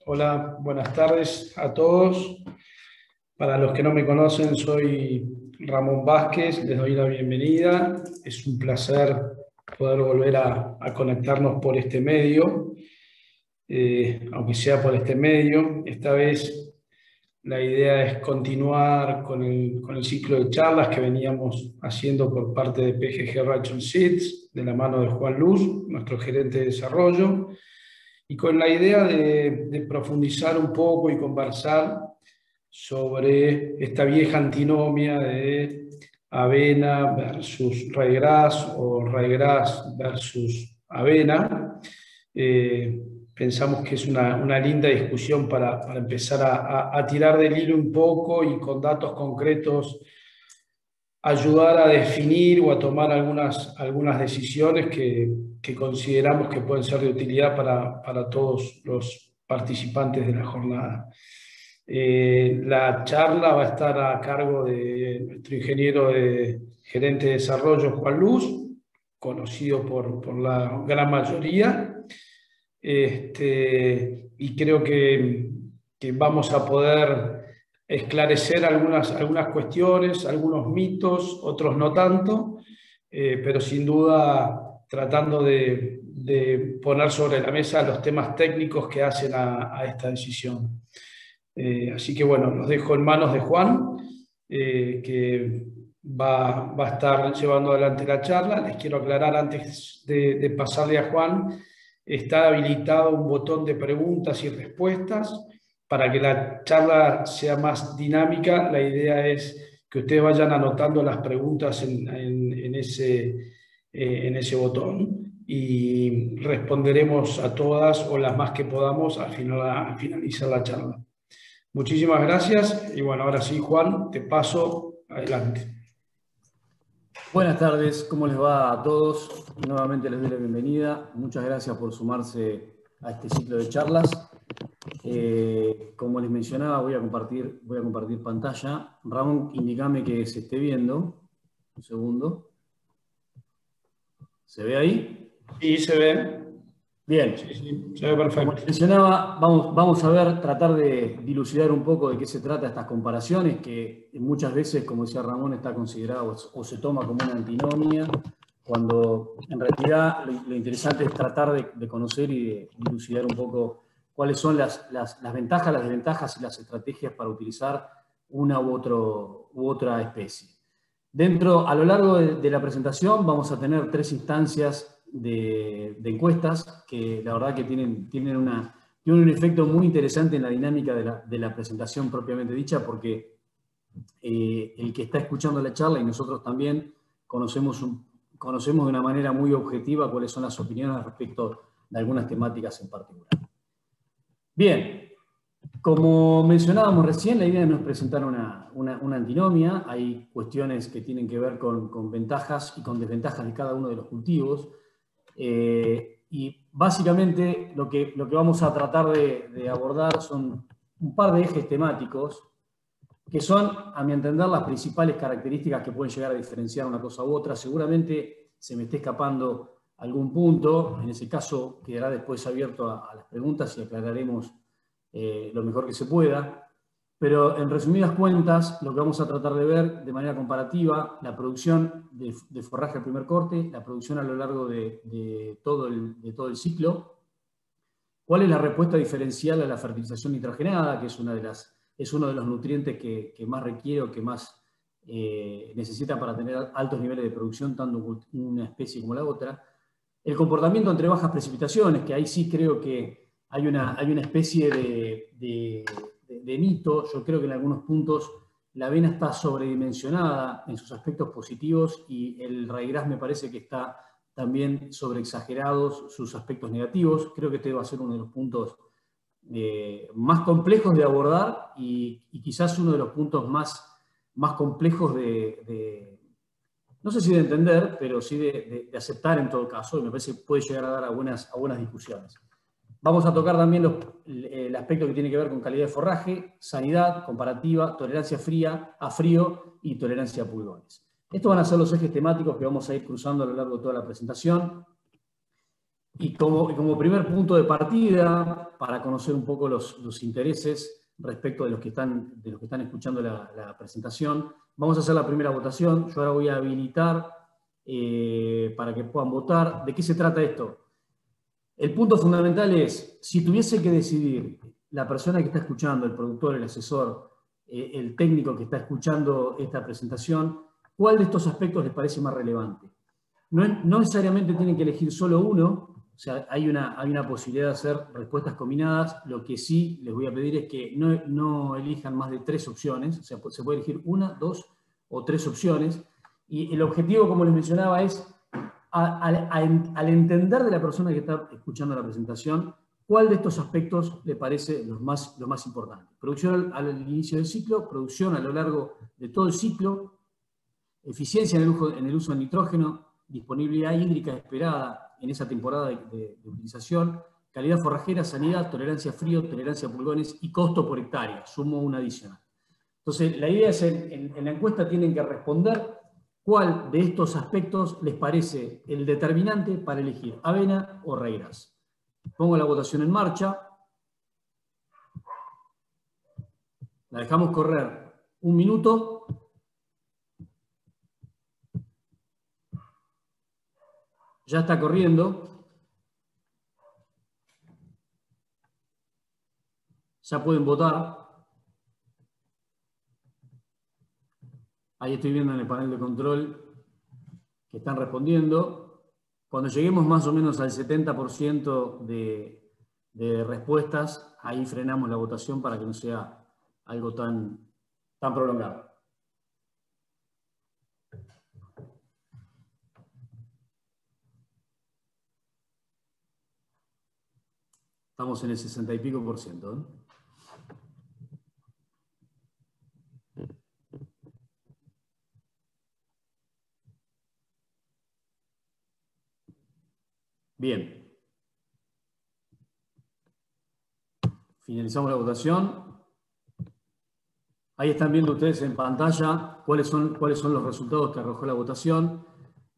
Hola, buenas tardes a todos. Para los que no me conocen, soy Ramón Vázquez, les doy la bienvenida. Es un placer poder volver a conectarnos por este medio, aunque sea por este medio. Esta vez la idea es continuar con el ciclo de charlas que veníamos haciendo por parte de PGG Rachel Seeds, de la mano de Juan Luz, nuestro gerente de desarrollo, y con la idea de profundizar un poco y conversar sobre esta vieja antinomia de avena versus ryegrass o ryegrass versus avena. Pensamos que es una linda discusión para empezar a tirar del hilo un poco y con datos concretos ayudar a definir o a tomar algunas decisiones que consideramos que pueden ser de utilidad para todos los participantes de la jornada. La charla va a estar a cargo de nuestro ingeniero gerente de desarrollo, Juan Luz, conocido por la gran mayoría. Y creo que vamos a poder esclarecer algunas cuestiones, algunos mitos, otros no tanto, pero sin duda tratando de poner sobre la mesa los temas técnicos que hacen a esta decisión. Así que bueno, los dejo en manos de Juan, que va a estar llevando adelante la charla. Les quiero aclarar antes de pasarle a Juan, está habilitado un botón de preguntas y respuestas. Para que la charla sea más dinámica, la idea es que ustedes vayan anotando las preguntas en ese botón y responderemos a todas o las más que podamos al finalizar la charla. Muchísimas gracias y bueno, ahora sí, Juan, te paso adelante. Buenas tardes, ¿cómo les va a todos? Nuevamente les doy la bienvenida. Muchas gracias por sumarse a este ciclo de charlas. Como les mencionaba, voy a compartir pantalla. Ramón, indícame que se esté viendo. Un segundo. ¿Se ve ahí? Sí, se ve. Bien. Sí, se ve perfecto. Como les mencionaba, vamos a tratar de dilucidar un poco de qué se trata estas comparaciones, que muchas veces, como decía Ramón, está considerado o se toma como una antinomia, cuando en realidad lo interesante es tratar de conocer y de dilucidar un poco cuáles son las ventajas, las desventajas y las estrategias para utilizar una u otra especie. A lo largo de la presentación vamos a tener 3 instancias de encuestas que la verdad que tienen un efecto muy interesante en la dinámica de la presentación propiamente dicha, porque el que está escuchando la charla y nosotros también conocemos de una manera muy objetiva cuáles son las opiniones respecto de algunas temáticas en particular. Bien, como mencionábamos recién, la idea no es presentar una antinomia. Hay cuestiones que tienen que ver con ventajas y con desventajas de cada uno de los cultivos. Y básicamente lo que vamos a tratar de abordar son un par de ejes temáticos que son, a mi entender, las principales características que pueden llegar a diferenciar una cosa u otra. Seguramente se me esté escapando algún punto. En ese caso quedará después abierto a las preguntas y aclararemos lo mejor que se pueda. Pero en resumidas cuentas, lo que vamos a tratar de ver de manera comparativa, la producción de forraje al primer corte, la producción a lo largo de todo el ciclo, cuál es la respuesta diferencial a la fertilización nitrogenada, que es uno de los nutrientes que más requiere o que más necesita para tener altos niveles de producción, tanto una especie como la otra. El comportamiento entre bajas precipitaciones, que ahí sí creo que hay una especie de mito. Yo creo que en algunos puntos la avena está sobredimensionada en sus aspectos positivos y el ryegrass me parece que está también sobreexagerados sus aspectos negativos. Creo que este va a ser uno de los puntos más complejos de abordar y quizás uno de los puntos más complejos no sé si de entender, pero sí de aceptar en todo caso, y me parece que puede llegar a dar a buenas discusiones. Vamos a tocar también el aspecto que tiene que ver con calidad de forraje, sanidad, comparativa, tolerancia a frío y tolerancia a pulgones. Estos van a ser los ejes temáticos que vamos a ir cruzando a lo largo de toda la presentación. Y como primer punto de partida, para conocer un poco los intereses respecto de los que están escuchando la presentación, vamos a hacer la primera votación. Yo ahora voy a habilitar para que puedan votar. ¿De qué se trata esto? El punto fundamental es, si tuviese que decidir la persona que está escuchando, el productor, el asesor, el técnico que está escuchando esta presentación, ¿cuál de estos aspectos les parece más relevante? No necesariamente tienen que elegir solo uno, o sea, hay una posibilidad de hacer respuestas combinadas. Lo que sí les voy a pedir es que no elijan más de 3 opciones, o sea, se puede elegir 1, 2 o 3 opciones. Y el objetivo, como les mencionaba, es al entender de la persona que está escuchando la presentación, ¿cuál de estos aspectos le parece los más importantes? Producción al inicio del ciclo, producción a lo largo de todo el ciclo, eficiencia en el uso de nitrógeno, disponibilidad hídrica esperada en esa temporada de utilización, calidad forrajera, sanidad, tolerancia a frío, tolerancia a pulgones y costo por hectárea. Sumo una adicional. Entonces, la idea es, en la encuesta tienen que responder cuál de estos aspectos les parece el determinante para elegir avena o raigras. Pongo la votación en marcha. La dejamos correr 1 minuto. Ya está corriendo. Ya pueden votar. Ahí estoy viendo en el panel de control que están respondiendo. Cuando lleguemos más o menos al 70% de respuestas, ahí frenamos la votación para que no sea algo tan prolongado. Estamos en el 60 y pico por ciento, ¿eh? Bien. Finalizamos la votación. Ahí están viendo ustedes en pantalla cuáles son los resultados que arrojó la votación.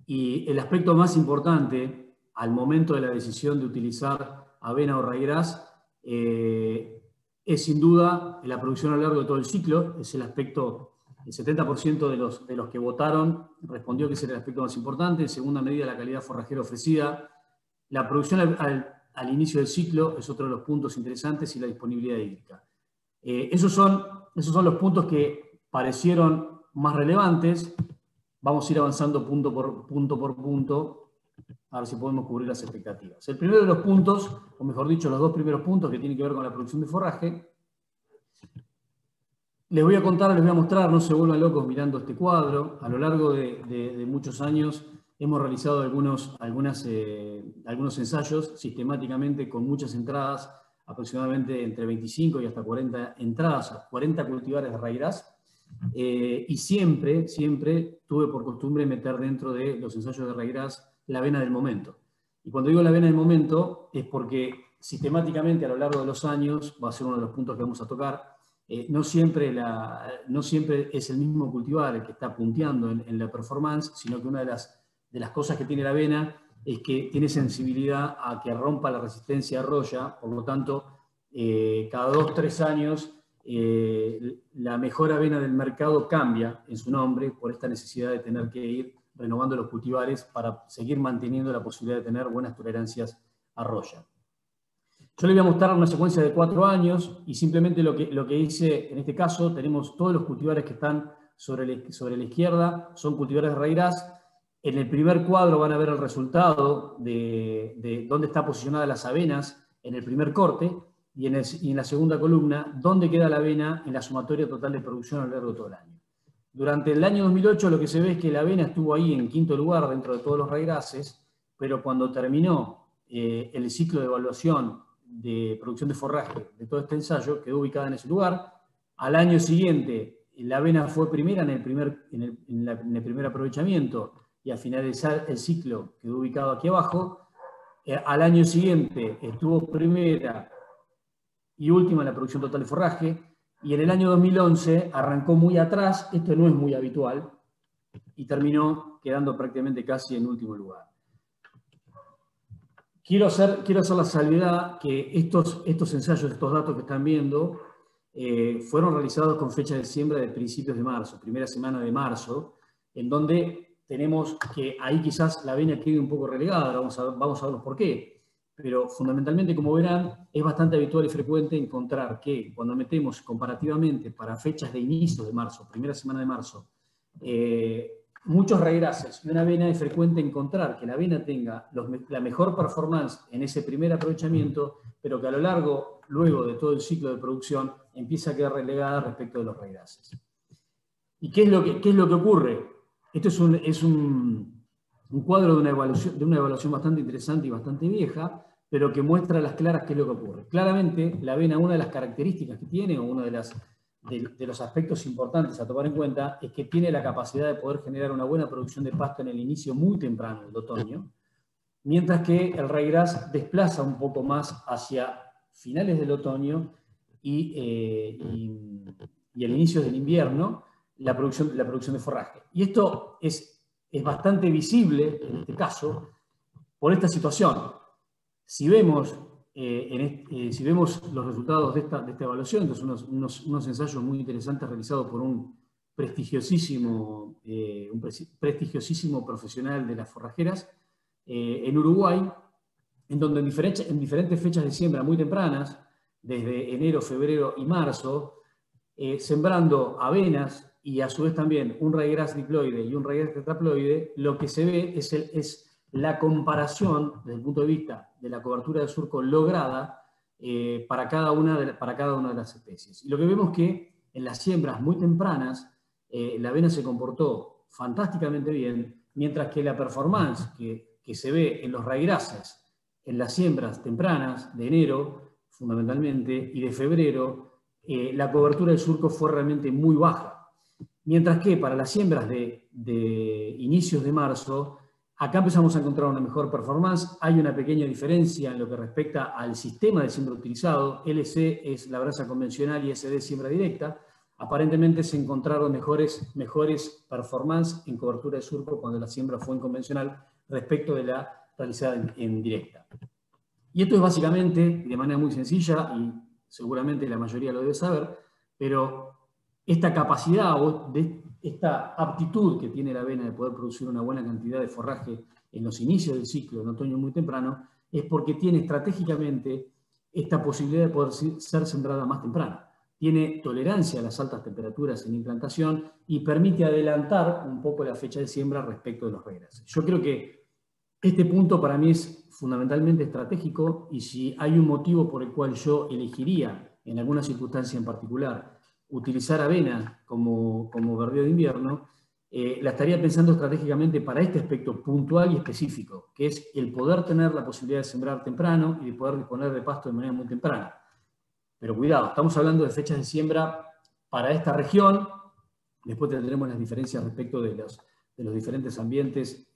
Y el aspecto más importante al momento de la decisión de utilizar avena o raigras es sin duda la producción a lo largo de todo el ciclo. Es el aspecto, el 70% de los que votaron respondió que ese era el aspecto más importante. En segunda medida, la calidad forrajera ofrecida. La producción al inicio del ciclo es otro de los puntos interesantes, y la disponibilidad hídrica. Esos son los puntos que parecieron más relevantes. Vamos a ir avanzando punto por punto, a ver si podemos cubrir las expectativas. El primero de los puntos, o mejor dicho, los 2 primeros puntos que tienen que ver con la producción de forraje, les voy a contar, les voy a mostrar, no se vuelvan locos mirando este cuadro. A lo largo de muchos años hemos realizado algunos ensayos sistemáticamente con muchas entradas, aproximadamente entre 25 y hasta 40 entradas, 40 cultivares de raigras. Y siempre tuve por costumbre meter dentro de los ensayos de raigras la avena del momento. Y cuando digo la avena del momento es porque sistemáticamente a lo largo de los años, va a ser uno de los puntos que vamos a tocar, no siempre es el mismo cultivar el que está punteando en la performance, sino que una de las cosas que tiene la avena es que tiene sensibilidad a que rompa la resistencia a roya. Por lo tanto, cada 2 o 3 años la mejor avena del mercado cambia en su nombre por esta necesidad de tener que ir renovando los cultivares para seguir manteniendo la posibilidad de tener buenas tolerancias a roya. Yo les voy a mostrar una secuencia de 4 años y simplemente lo que hice en este caso, tenemos todos los cultivares que están sobre la izquierda, son cultivares de raigras. En el primer cuadro van a ver el resultado de dónde están posicionadas las avenas en el primer corte, y en la segunda columna, dónde queda la avena en la sumatoria total de producción a lo largo de todo el año. Durante el año 2008 lo que se ve es que la avena estuvo ahí en 5º lugar dentro de todos los raigrases, pero cuando terminó el ciclo de evaluación de producción de forraje de todo este ensayo, quedó ubicada en ese lugar. Al año siguiente, la avena fue primera en el primer aprovechamiento, y al finalizar el ciclo quedó ubicado aquí abajo. Al año siguiente estuvo primera y última en la producción total de forraje, y en el año 2011 arrancó muy atrás, esto no es muy habitual, y terminó quedando prácticamente casi en último lugar. quiero hacer la salvedad que estos ensayos, estos datos que están viendo, fueron realizados con fecha de siembra de principios de marzo, primera semana de marzo, en donde tenemos que ahí quizás la avena quede un poco relegada, vamos a ver por qué. Pero fundamentalmente, como verán, es bastante habitual y frecuente encontrar que cuando metemos comparativamente para fechas de inicio de marzo, primera semana de marzo, muchos raigrases y una avena, es frecuente encontrar que la avena tenga la mejor performance en ese primer aprovechamiento, pero que a lo largo, luego de todo el ciclo de producción, empieza a quedar relegada respecto de los raigrases. ¿Y qué es lo que ocurre? Esto es un cuadro de una evaluación bastante interesante y bastante vieja, pero que muestra a las claras qué es lo que ocurre. Claramente, la avena, una de las características que tiene, o uno de los aspectos importantes a tomar en cuenta, es que tiene la capacidad de poder generar una buena producción de pasto en el inicio muy temprano del otoño, mientras que el raigras desplaza un poco más hacia finales del otoño y el inicio del invierno la producción de forraje. Y esto es bastante visible, en este caso, por esta situación. Si vemos los resultados de esta evaluación, entonces unos ensayos muy interesantes realizados por un prestigiosísimo profesional de las forrajeras en Uruguay, en donde en diferentes fechas de siembra muy tempranas, desde enero, febrero y marzo, sembrando avenas y a su vez también un raigras diploide y un raigras tetraploide, lo que se ve es la comparación desde el punto de vista de la cobertura de surco lograda para cada una de las especies. Y lo que vemos es que en las siembras muy tempranas la avena se comportó fantásticamente bien, mientras que la performance que se ve en los raigrases en las siembras tempranas de enero, fundamentalmente, y de febrero, la cobertura del surco fue realmente muy baja. Mientras que para las siembras de inicios de marzo, acá empezamos a encontrar una mejor performance. Hay una pequeña diferencia en lo que respecta al sistema de siembra utilizado. LC es labranza convencional y SD siembra directa. Aparentemente se encontraron mejores performance en cobertura de surco cuando la siembra fue en convencional respecto de la realizada en directa. Y esto es básicamente, de manera muy sencilla, y seguramente la mayoría lo debe saber, pero esta capacidad o esta aptitud que tiene la avena de poder producir una buena cantidad de forraje en los inicios del ciclo, en otoño muy temprano, es porque tiene estratégicamente esta posibilidad de poder ser sembrada más temprano. Tiene tolerancia a las altas temperaturas en implantación y permite adelantar un poco la fecha de siembra respecto de los raigrases. Yo creo que este punto para mí es fundamentalmente estratégico, y si hay un motivo por el cual yo elegiría, en alguna circunstancia en particular, utilizar avena como verdeo de invierno, la estaría pensando estratégicamente para este aspecto puntual y específico, que es el poder tener la posibilidad de sembrar temprano y de poder disponer de pasto de manera muy temprana. Pero cuidado, estamos hablando de fechas de siembra para esta región. Después tendremos las diferencias respecto de los diferentes ambientes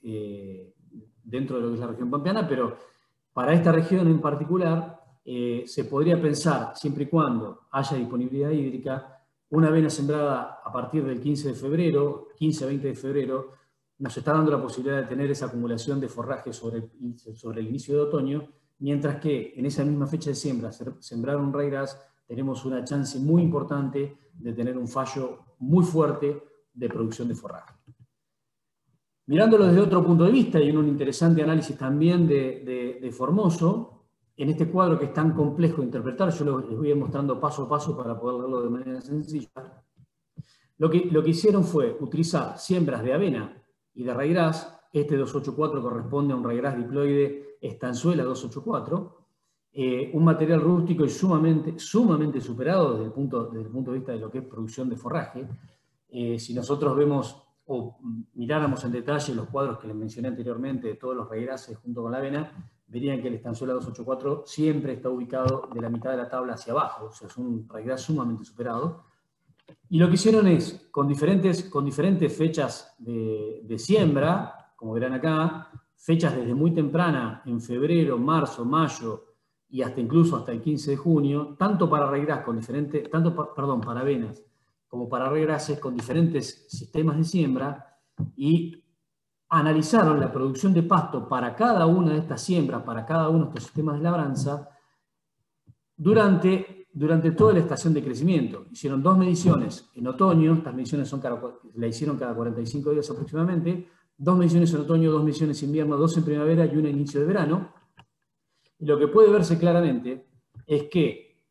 dentro de lo que es la región pampeana, pero para esta región en particular se podría pensar, siempre y cuando haya disponibilidad hídrica, una avena sembrada a partir del 15 de febrero, 15-20 de febrero, nos está dando la posibilidad de tener esa acumulación de forraje sobre el inicio de otoño, mientras que en esa misma fecha de siembra, sembrar un raigras, tenemos una chance muy importante de tener un fallo muy fuerte de producción de forraje. Mirándolo desde otro punto de vista y en un interesante análisis también de Formoso, en este cuadro que es tan complejo de interpretar, yo les voy a ir mostrando paso a paso para poder verlo de manera sencilla. Lo que hicieron fue utilizar siembras de avena y de raigras. Este 284 corresponde a un raigras diploide estanzuela 284, un material rústico y sumamente superado desde el punto de vista de lo que es producción de forraje. Si nosotros vemos o miráramos en detalle los cuadros que les mencioné anteriormente de todos los raigrases junto con la avena, verían que el estanzuela 284 siempre está ubicado de la mitad de la tabla hacia abajo, o sea, es un raigras sumamente superado. Y lo que hicieron es, con diferentes fechas de siembra, como verán acá, fechas desde muy temprana, en febrero, marzo, mayo, y incluso hasta el 15 de junio, tanto para raigras para avenas, como para raigrases con diferentes sistemas de siembra, y analizaron la producción de pasto para cada una de estas siembras, para cada uno de estos sistemas de labranza, durante toda la estación de crecimiento. Hicieron 2 mediciones en otoño, estas mediciones la hicieron cada 45 días aproximadamente, 2 mediciones en otoño, 2 mediciones en invierno, 2 en primavera y una en inicio de verano. Y lo que puede verse claramente es que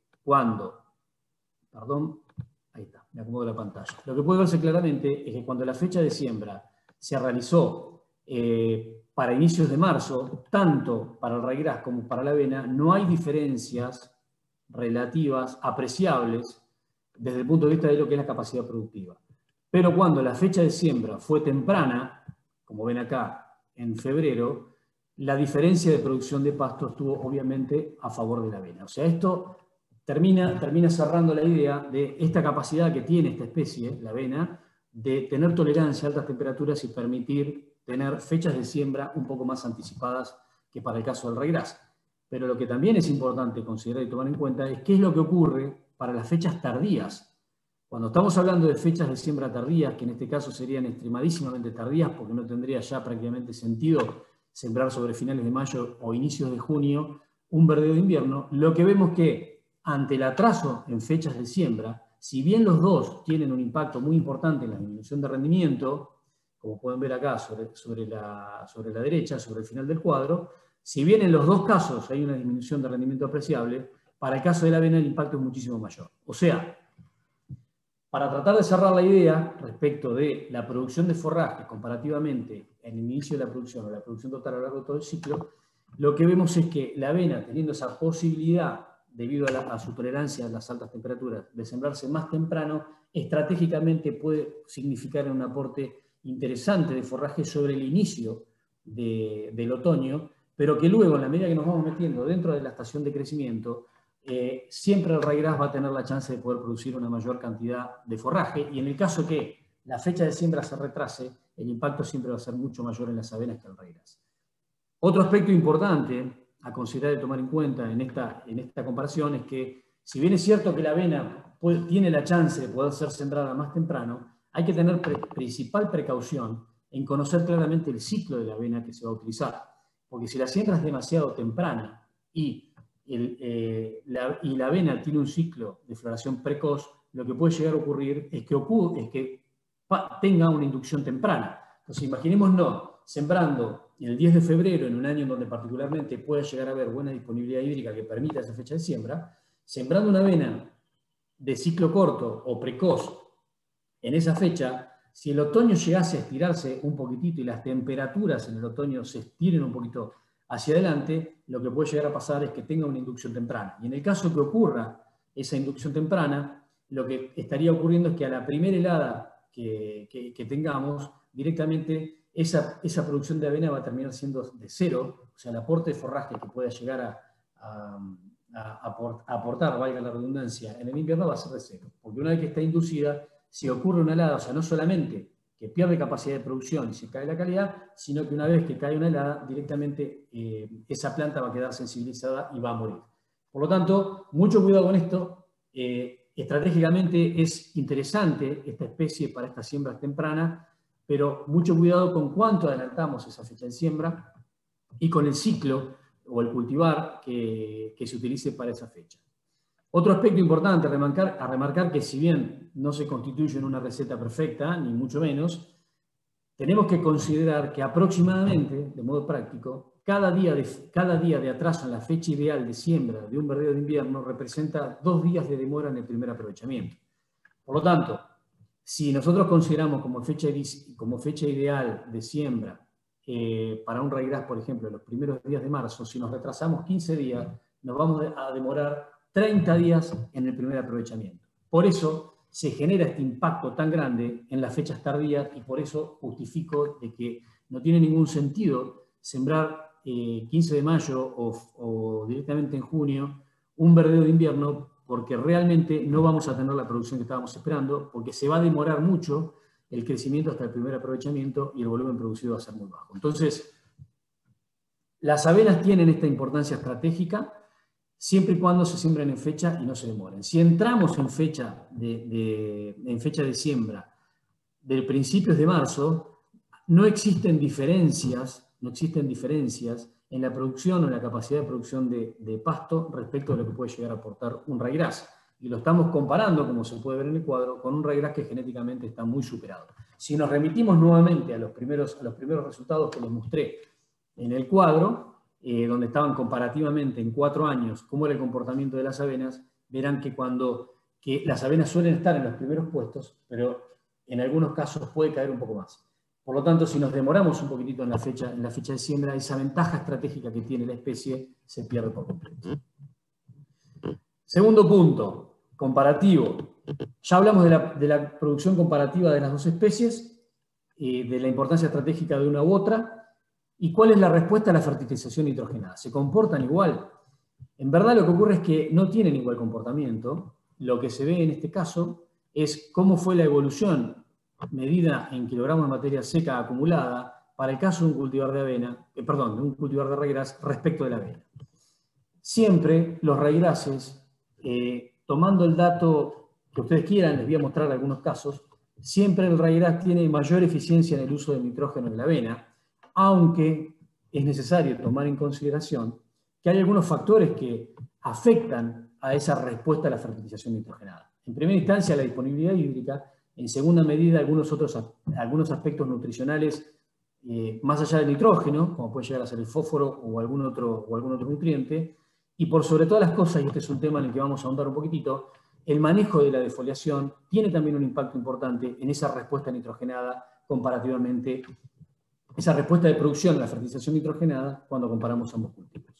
ahí está, me acomodo la pantalla. Lo que puede verse claramente es que cuando la fecha de siembra se realizó para inicios de marzo, tanto para el ryegrass como para la avena, no hay diferencias relativas apreciables desde el punto de vista de lo que es la capacidad productiva. Pero cuando la fecha de siembra fue temprana, como ven acá, en febrero, la diferencia de producción de pasto estuvo obviamente a favor de la avena. O sea, esto termina cerrando la idea de esta capacidad que tiene esta especie, la avena, de tener tolerancia a altas temperaturas y permitir tener fechas de siembra un poco más anticipadas que para el caso del ryegrass. Pero lo que también es importante considerar y tomar en cuenta es qué es lo que ocurre para las fechas tardías. Cuando estamos hablando de fechas de siembra tardías, que en este caso serían extremadísimamente tardías, porque no tendría ya prácticamente sentido sembrar sobre finales de mayo o inicios de junio un verdeo de invierno, lo que vemos que ante el atraso en fechas de siembra, si bien los dos tienen un impacto muy importante en la disminución de rendimiento, como pueden ver acá sobre la derecha, sobre el final del cuadro, si bien en los dos casos hay una disminución de rendimiento apreciable, para el caso de la avena el impacto es muchísimo mayor. O sea, para tratar de cerrar la idea respecto de la producción de forraje comparativamente en el inicio de la producción o la producción total a lo largo de todo el ciclo, lo que vemos es que la avena, teniendo esa posibilidad, debido a su tolerancia a las altas temperaturas, de sembrarse más temprano, estratégicamente puede significar un aporte interesante de forraje sobre el inicio del otoño, pero que luego, en la medida que nos vamos metiendo dentro de la estación de crecimiento, siempre el ryegrass va a tener la chance de poder producir una mayor cantidad de forraje, y en el caso que la fecha de siembra se retrase, el impacto siempre va a ser mucho mayor en las avenas que en el ryegrass. Otro aspecto importante a considerar y tomar en cuenta en esta comparación es que, si bien es cierto que la avena tiene la chance de poder ser sembrada más temprano, hay que tener principal precaución en conocer claramente el ciclo de la avena que se va a utilizar. Porque si la siembra es demasiado temprana y la avena tiene un ciclo de floración precoz, lo que puede llegar a ocurrir es que tenga una inducción temprana. Entonces, imaginémonos sembrando el 10 de febrero, en un año en donde particularmente puede llegar a haber buena disponibilidad hídrica que permita esa fecha de siembra, sembrando una avena de ciclo corto o precoz en esa fecha. Si el otoño llegase a estirarse un poquitito y las temperaturas en el otoño se estiren un poquito hacia adelante, lo que puede llegar a pasar es que tenga una inducción temprana. Y en el caso que ocurra esa inducción temprana, lo que estaría ocurriendo es que a la primera helada que tengamos, directamente esa producción de avena va a terminar siendo de cero. O sea, el aporte de forraje que pueda llegar a aportar, valga la redundancia, en el invierno va a ser de cero. Porque una vez que está inducida, si ocurre una helada, o sea, no solamente que pierde capacidad de producción y se cae la calidad, sino que una vez que cae una helada, directamente esa planta va a quedar sensibilizada y va a morir. Por lo tanto, mucho cuidado con esto. Estratégicamente es interesante esta especie para estas siembras tempranas, pero mucho cuidado con cuánto adelantamos esa fecha de siembra y con el ciclo o el cultivar que se utilice para esa fecha. Otro aspecto importante a remarcar, que si bien no se constituye en una receta perfecta, ni mucho menos, tenemos que considerar que aproximadamente, de modo práctico, cada día de atraso en la fecha ideal de siembra de un verdeo de invierno representa 2 días de demora en el primer aprovechamiento. Por lo tanto, si nosotros consideramos como fecha ideal de siembra para un ryegrass, por ejemplo, los primeros días de marzo, si nos retrasamos 15 días, nos vamos a demorar 30 días en el primer aprovechamiento. Por eso se genera este impacto tan grande en las fechas tardías, y por eso justifico de que no tiene ningún sentido sembrar 15 de mayo o directamente en junio un verdeo de invierno, porque realmente no vamos a tener la producción que estábamos esperando, porque se va a demorar mucho el crecimiento hasta el primer aprovechamiento y el volumen producido va a ser muy bajo. Entonces, las avenas tienen esta importancia estratégica siempre y cuando se siembren en fecha y no se demoren. Si entramos en fecha de siembra de principios de marzo, no existen diferencias en la producción o en la capacidad de producción de pasto respecto a lo que puede llegar a aportar un ryegrass. Y lo estamos comparando, como se puede ver en el cuadro, con un ryegrass que genéticamente está muy superado. Si nos remitimos nuevamente a los primeros resultados que les mostré en el cuadro, donde estaban comparativamente en 4 años cómo era el comportamiento de las avenas, verán que las avenas suelen estar en los primeros puestos, pero en algunos casos puede caer un poco más. Por lo tanto, si nos demoramos un poquitito en la fecha de siembra, esa ventaja estratégica que tiene la especie se pierde por completo. Segundo punto, comparativo. Ya hablamos de la producción comparativa de las dos especies, de la importancia estratégica de una u otra, y cuál es la respuesta a la fertilización nitrogenada. ¿Se comportan igual? En verdad lo que ocurre es que no tienen igual comportamiento. Lo que se ve en este caso es cómo fue la evolución medida en kilogramos de materia seca acumulada para el caso de un cultivar de avena, de un cultivar de ryegrass respecto de la avena. Siempre los ryegrasses, tomando el dato que ustedes quieran, les voy a mostrar algunos casos, siempre el ryegrass tiene mayor eficiencia en el uso de nitrógeno que la avena, aunque es necesario tomar en consideración que hay algunos factores que afectan a esa respuesta a la fertilización nitrogenada. En primera instancia, la disponibilidad hídrica. En segunda medida, algunos aspectos nutricionales más allá del nitrógeno, como puede llegar a ser el fósforo o algún otro nutriente. Y por sobre todas las cosas, y este es un tema en el que vamos a ahondar un poquitito, el manejo de la defoliación tiene también un impacto importante en esa respuesta nitrogenada comparativamente, esa respuesta de producción de la fertilización nitrogenada cuando comparamos ambos cultivos.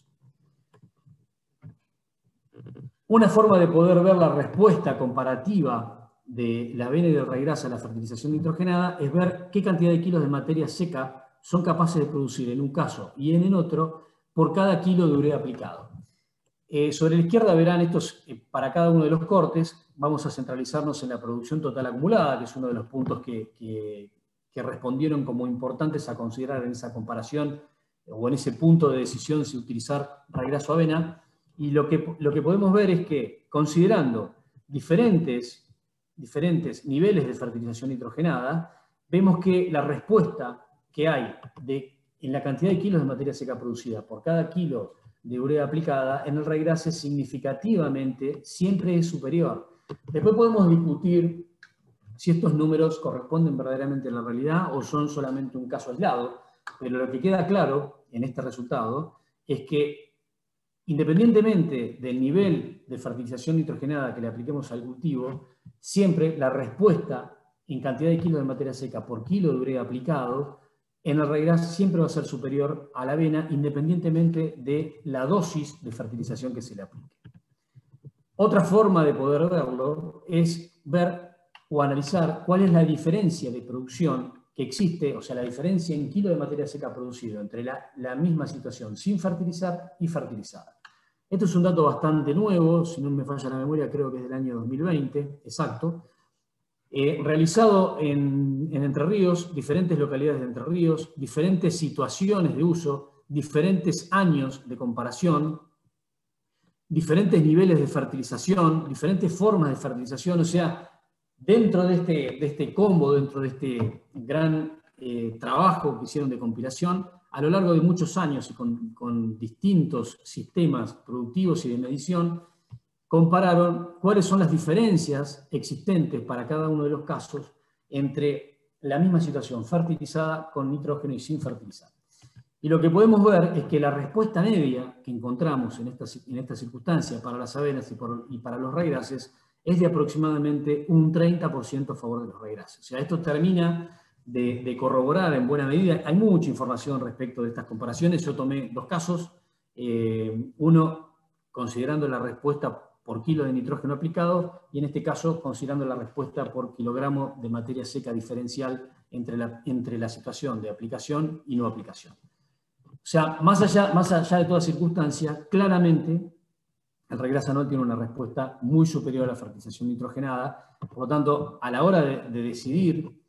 Una forma de poder ver la respuesta comparativa de la avena y del ryegrass a la fertilización nitrogenada es ver qué cantidad de kilos de materia seca son capaces de producir en un caso y en el otro por cada kilo de urea aplicado. Sobre la izquierda verán estos, para cada uno de los cortes, vamos a centralizarnos en la producción total acumulada, que es uno de los puntos que respondieron como importantes a considerar en esa comparación o en ese punto de decisión si utilizar ryegrass o avena. Y lo que podemos ver es que, considerando diferentes niveles de fertilización nitrogenada, vemos que la respuesta que hay en la cantidad de kilos de materia seca producida por cada kilo de urea aplicada en el ryegrass significativamente siempre es superior. Después podemos discutir si estos números corresponden verdaderamente a la realidad o son solamente un caso aislado, pero lo que queda claro en este resultado es que independientemente del nivel de fertilización nitrogenada que le apliquemos al cultivo, siempre la respuesta en cantidad de kilos de materia seca por kilo de urea aplicado en el ryegrass siempre va a ser superior a la avena, independientemente de la dosis de fertilización que se le aplique. Otra forma de poder verlo es ver o analizar cuál es la diferencia de producción que existe, o sea, la diferencia en kilo de materia seca producido entre la misma situación sin fertilizar y fertilizada. Esto es un dato bastante nuevo, si no me falla la memoria, creo que es del año 2020, exacto, realizado en Entre Ríos, diferentes localidades de Entre Ríos, diferentes situaciones de uso, diferentes años de comparación, diferentes niveles de fertilización, diferentes formas de fertilización, o sea, dentro de este combo, dentro de este gran trabajo que hicieron de compilación, a lo largo de muchos años y con distintos sistemas productivos y de medición, compararon cuáles son las diferencias existentes para cada uno de los casos entre la misma situación fertilizada con nitrógeno y sin fertilizar. Y lo que podemos ver es que la respuesta media que encontramos en esta circunstancia para las avenas y para los ryegrasses es de aproximadamente un 30% a favor de los ryegrasses. O sea, esto termina de corroborar en buena medida. Hay mucha información respecto de estas comparaciones. Yo tomé dos casos. Uno, considerando la respuesta por kilo de nitrógeno aplicado, y en este caso, considerando la respuesta por kilogramo de materia seca diferencial entre la situación de aplicación y no aplicación. O sea, más allá de toda circunstancia, claramente el ryegrass anual tiene una respuesta muy superior a la fertilización nitrogenada. Por lo tanto, a la hora de decidir,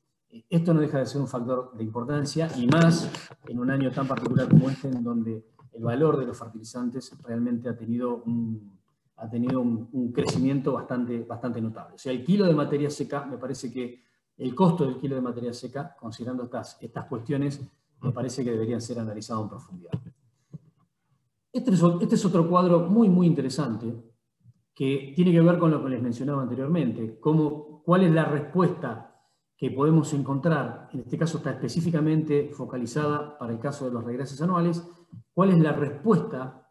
esto no deja de ser un factor de importancia, y más en un año tan particular como este, en donde el valor de los fertilizantes realmente ha tenido un crecimiento bastante notable. O sea, el kilo de materia seca me parece que el costo del kilo de materia seca, considerando estas cuestiones, me parece que deberían ser analizadas en profundidad. Este es otro cuadro muy, muy interesante, que tiene que ver con lo que les mencionaba anteriormente, cuál es la respuesta que podemos encontrar, en este caso está específicamente focalizada para el caso de los regrases anuales, cuál es la respuesta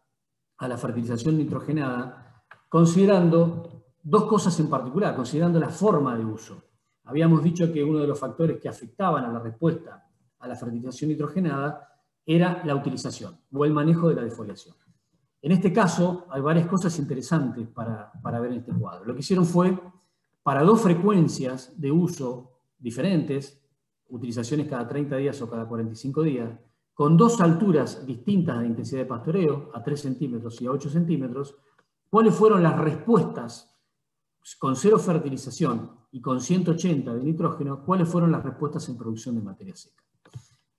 a la fertilización nitrogenada, considerando dos cosas en particular, considerando la forma de uso. Habíamos dicho que uno de los factores que afectaban a la respuesta a la fertilización nitrogenada era la utilización o el manejo de la defoliación. En este caso, hay varias cosas interesantes para ver en este cuadro. Lo que hicieron fue, para dos frecuencias de uso diferentes, utilizaciones cada 30 días o cada 45 días, con dos alturas distintas de intensidad de pastoreo, a 3 centímetros y a 8 centímetros, ¿cuáles fueron las respuestas con 0 fertilización y con 180 de nitrógeno? ¿Cuáles fueron las respuestas en producción de materia seca?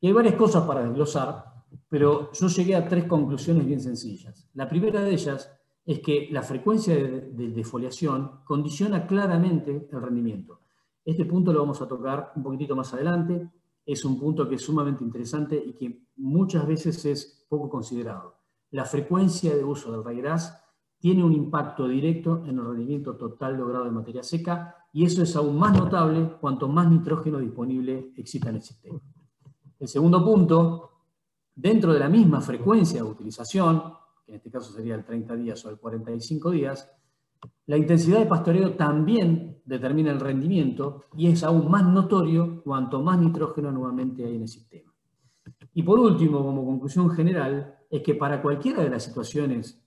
Y hay varias cosas para desglosar, pero yo llegué a 3 conclusiones bien sencillas. La primera de ellas es que la frecuencia de defoliación condiciona claramente el rendimiento. Este punto lo vamos a tocar un poquitito más adelante. Es un punto que es sumamente interesante y que muchas veces es poco considerado. La frecuencia de uso del ryegrass tiene un impacto directo en el rendimiento total logrado de materia seca, y eso es aún más notable cuanto más nitrógeno disponible exista en el sistema. El segundo punto, dentro de la misma frecuencia de utilización, que en este caso sería el 30 días o el 45 días, la intensidad de pastoreo también determina el rendimiento y es aún más notorio cuanto más nitrógeno nuevamente hay en el sistema. Y por último, como conclusión general, es que para cualquiera de las situaciones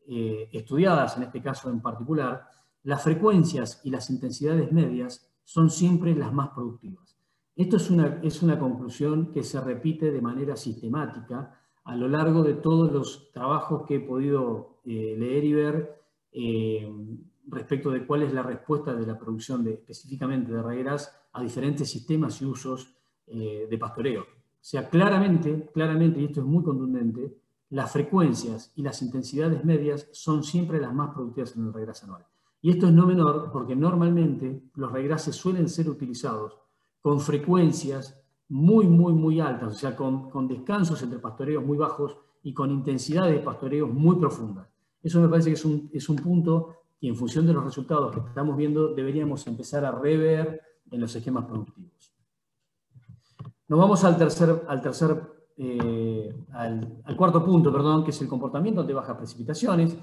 estudiadas, en este caso en particular, las frecuencias y las intensidades medias son siempre las más productivas. Esto es una conclusión que se repite de manera sistemática a lo largo de todos los trabajos que he podido leer y ver respecto de cuál es la respuesta de la producción específicamente de ryegrass a diferentes sistemas y usos de pastoreo. O sea, claramente, y esto es muy contundente, las frecuencias y las intensidades medias son siempre las más productivas en el ryegrass anual. Y esto es no menor porque normalmente los ryegrasses suelen ser utilizados con frecuencias muy altas, o sea, con descansos entre pastoreos muy bajos y con intensidades de pastoreos muy profundas. Eso me parece que es un punto que en función de los resultados que estamos viendo deberíamos empezar a rever en los esquemas productivos. Nos vamos al cuarto punto, perdón, que es el comportamiento ante bajas precipitaciones,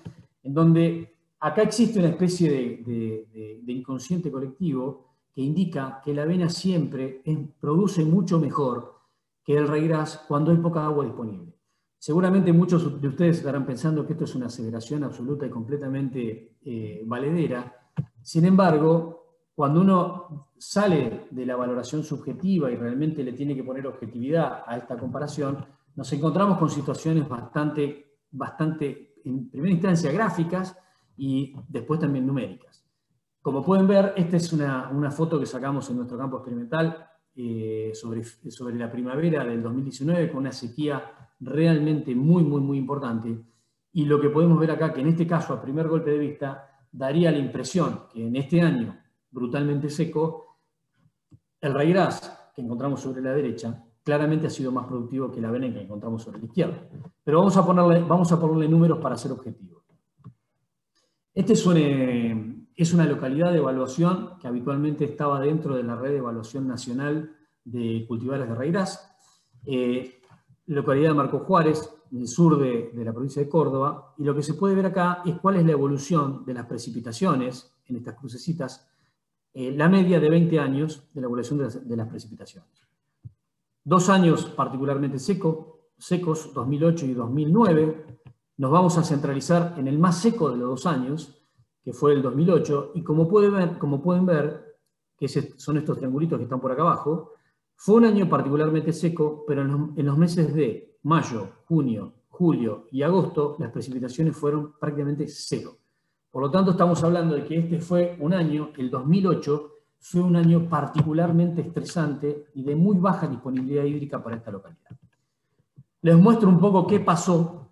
en donde acá existe una especie de inconsciente colectivo que indica que la avena siempre produce mucho mejor que el ryegrass cuando hay poca agua disponible. Seguramente muchos de ustedes estarán pensando que esto es una aseveración absoluta y completamente valedera. Sin embargo, cuando uno sale de la valoración subjetiva y realmente le tiene que poner objetividad a esta comparación, nos encontramos con situaciones bastante, en primera instancia, gráficas y después también numéricas. Como pueden ver, esta es una foto que sacamos en nuestro campo experimental sobre la primavera del 2019 con una sequía realmente muy importante. Y lo que podemos ver acá, que en este caso, a primer golpe de vista, daría la impresión que en este año brutalmente seco, el ryegrass que encontramos sobre la derecha claramente ha sido más productivo que la avena que encontramos sobre la izquierda. Pero vamos a ponerle números para ser objetivos. Este es una localidad de evaluación que habitualmente estaba dentro de la red de evaluación nacional de cultivares de ryegrass. Localidad de Marco Juárez, en el sur de la provincia de Córdoba, y lo que se puede ver acá es cuál es la evolución de las precipitaciones en estas crucecitas, la media de 20 años de la evolución de las precipitaciones. 2 años particularmente secos, 2008 y 2009. Nos vamos a centralizar en el más seco de los 2 años, que fue el 2008, y como pueden ver, que son estos triangulitos que están por acá abajo, fue un año particularmente seco, pero en los meses de mayo, junio, julio y agosto, las precipitaciones fueron prácticamente 0. Por lo tanto, estamos hablando de que este fue un año, el 2008, fue un año particularmente estresante y de muy baja disponibilidad hídrica para esta localidad. Les muestro un poco qué pasó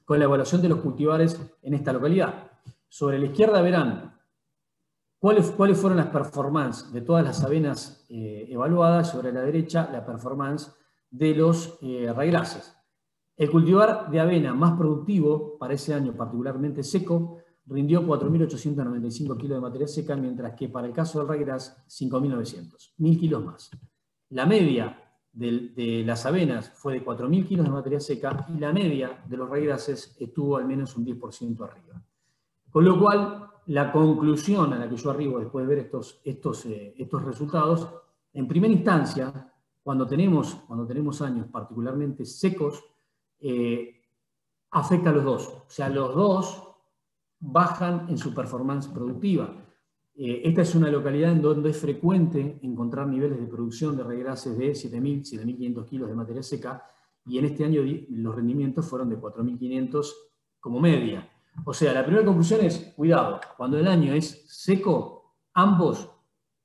con la evaluación de los cultivares en esta localidad. Sobre la izquierda verán ¿Cuáles fueron las performances de todas las avenas evaluadas? Sobre la derecha, la performance de los raigrases. El cultivar de avena más productivo para ese año particularmente seco rindió 4.895 kilos de materia seca, mientras que para el caso del raigras 5.900, 1.000 kilos más. La media de las avenas fue de 4.000 kilos de materia seca y la media de los raigrases estuvo al menos un 10% arriba. Con lo cual, la conclusión a la que yo arribo después de ver estos resultados, en primera instancia, cuando tenemos años particularmente secos, afecta a los dos. O sea, los dos bajan en su performance productiva. Esta es una localidad en donde es frecuente encontrar niveles de producción de raigrases de 7.000, 7.500 kilos de materia seca, y en este año los rendimientos fueron de 4.500 como media. O sea, la primera conclusión es, cuidado, cuando el año es seco, ambos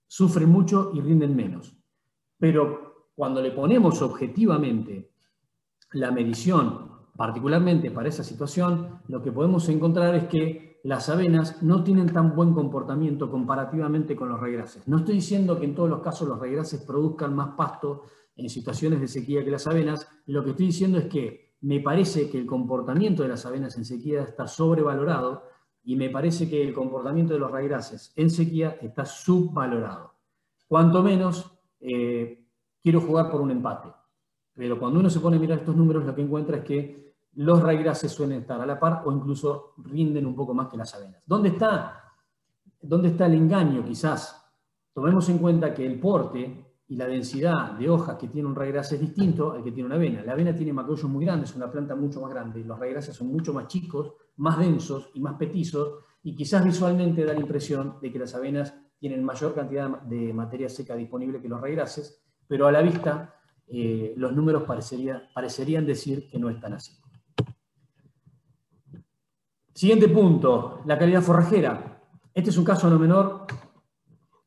sufren mucho y rinden menos. Pero cuando le ponemos objetivamente la medición, particularmente para esa situación, lo que podemos encontrar es que las avenas no tienen tan buen comportamiento comparativamente con los raigrases. No estoy diciendo que en todos los casos los raigrases produzcan más pasto en situaciones de sequía que las avenas. Lo que estoy diciendo es que me parece que el comportamiento de las avenas en sequía está sobrevalorado y me parece que el comportamiento de los raigrases en sequía está subvalorado. Cuanto menos, quiero jugar por un empate. Pero cuando uno se pone a mirar estos números, lo que encuentra es que los raigrases suelen estar a la par o incluso rinden un poco más que las avenas. ¿Dónde está el engaño? Quizás tomemos en cuenta que el porte y la densidad de hojas que tiene un raigrase es distinto al que tiene una avena. La avena tiene macrollos muy grandes, es una planta mucho más grande, y los raigrases son mucho más chicos, más densos y más petizos, y quizás visualmente da la impresión de que las avenas tienen mayor cantidad de materia seca disponible que los raigrases, pero a la vista los números parecerían decir que no están así. Siguiente punto, la calidad forrajera. Este es un caso no menor,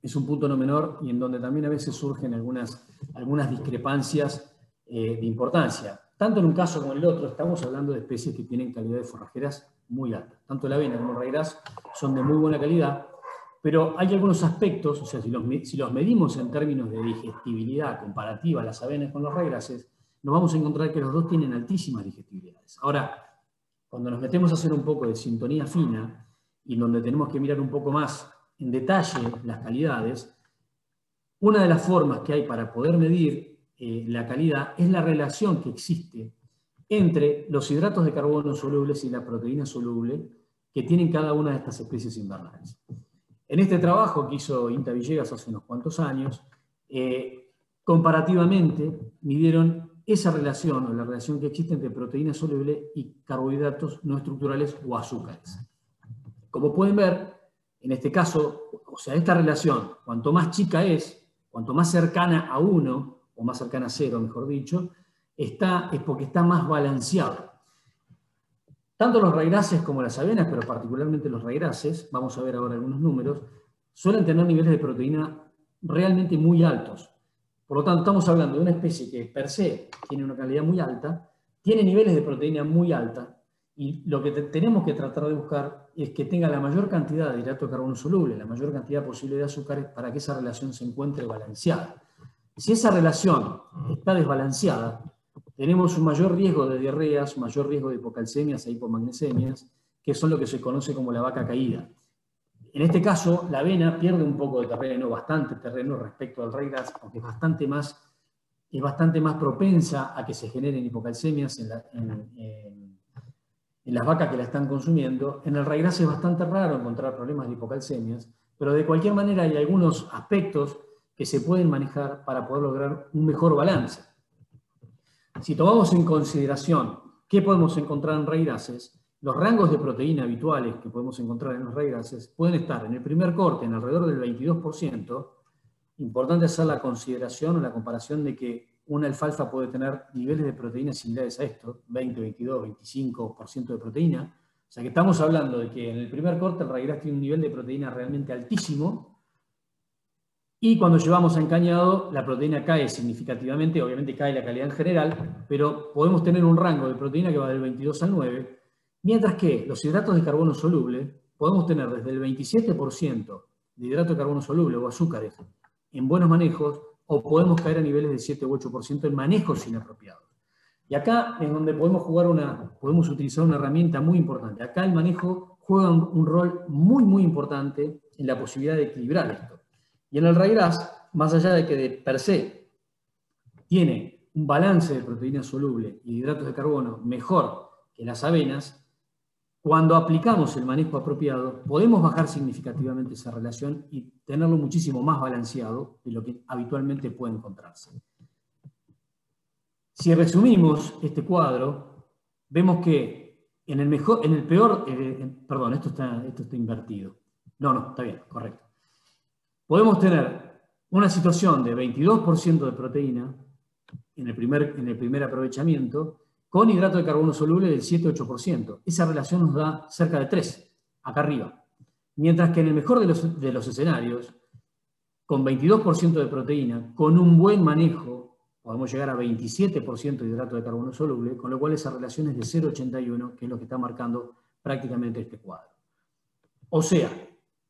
es un punto no menor y en donde también a veces surgen algunas discrepancias de importancia. Tanto en un caso como en el otro estamos hablando de especies que tienen calidades forrajeras muy altas. Tanto la avena como el raigras son de muy buena calidad, pero hay algunos aspectos, o sea, si los medimos en términos de digestibilidad comparativa a las avenas con los raigrases, nos vamos a encontrar que los dos tienen altísimas digestibilidades. Ahora, cuando nos metemos a hacer un poco de sintonía fina y donde tenemos que mirar un poco más en detalle las calidades, una de las formas que hay para poder medir la calidad es la relación que existe entre los hidratos de carbono solubles y la proteína soluble que tienen cada una de estas especies invernales. En este trabajo que hizo Inta Villegas hace unos cuantos años, comparativamente midieron esa relación o la relación que existe entre proteína soluble y carbohidratos no estructurales o azúcares. Como pueden ver, en este caso, o sea, esta relación, cuanto más chica es, cuanto más cercana a 1, o más cercana a 0, mejor dicho, es porque está más balanceado. Tanto los raigrases como las avenas, pero particularmente los raigrases, vamos a ver ahora algunos números, suelen tener niveles de proteína realmente muy altos. Por lo tanto, estamos hablando de una especie que per se tiene una calidad muy alta, tiene niveles de proteína muy alta, y lo que tenemos que tratar de buscar es que tenga la mayor cantidad de hidrato de carbono soluble, la mayor cantidad posible de azúcares para que esa relación se encuentre balanceada. Si esa relación está desbalanceada, tenemos un mayor riesgo de diarreas, mayor riesgo de hipocalcemias e hipomagnesemias, que son lo que se conoce como la vaca caída. En este caso, la avena pierde un poco de terreno, bastante terreno respecto al raigras, aunque es bastante más propensa a que se generen hipocalcemias en las vacas que la están consumiendo. En el raigras es bastante raro encontrar problemas de hipocalcemias, pero de cualquier manera hay algunos aspectos que se pueden manejar para poder lograr un mejor balance. Si tomamos en consideración qué podemos encontrar en raigrases, los rangos de proteína habituales que podemos encontrar en los raigrases pueden estar en el primer corte en alrededor del 22%. Importante hacer la consideración o la comparación de que una alfalfa puede tener niveles de proteína similares a esto, 20, 22, 25% de proteína. O sea que estamos hablando de que en el primer corte el raigras tiene un nivel de proteína realmente altísimo, y cuando llevamos a encañado la proteína cae significativamente, obviamente cae la calidad en general, pero podemos tener un rango de proteína que va del 22 al 9%, mientras que los hidratos de carbono soluble podemos tener desde el 27% de hidrato de carbono soluble o azúcares en buenos manejos, o podemos caer a niveles de 7 u 8% en manejos inapropiados. Y acá es donde podemos utilizar una herramienta muy importante. Acá el manejo juega un rol muy, muy importante en la posibilidad de equilibrar esto. Y en el ryegrass, más allá de que de per se tiene un balance de proteína soluble y de hidratos de carbono mejor que las avenas, cuando aplicamos el manejo apropiado, podemos bajar significativamente esa relación y tenerlo muchísimo más balanceado de lo que habitualmente puede encontrarse. Si resumimos este cuadro, vemos que en el peor, perdón, esto está invertido. No, está bien, correcto. Podemos tener una situación de 22% de proteína en el primer aprovechamiento, con hidrato de carbono soluble del 7-8%. Esa relación nos da cerca de 3, acá arriba. Mientras que en el mejor de los escenarios, con 22% de proteína, con un buen manejo, podemos llegar a 27% de hidrato de carbono soluble, con lo cual esa relación es de 0,81, que es lo que está marcando prácticamente este cuadro. O sea,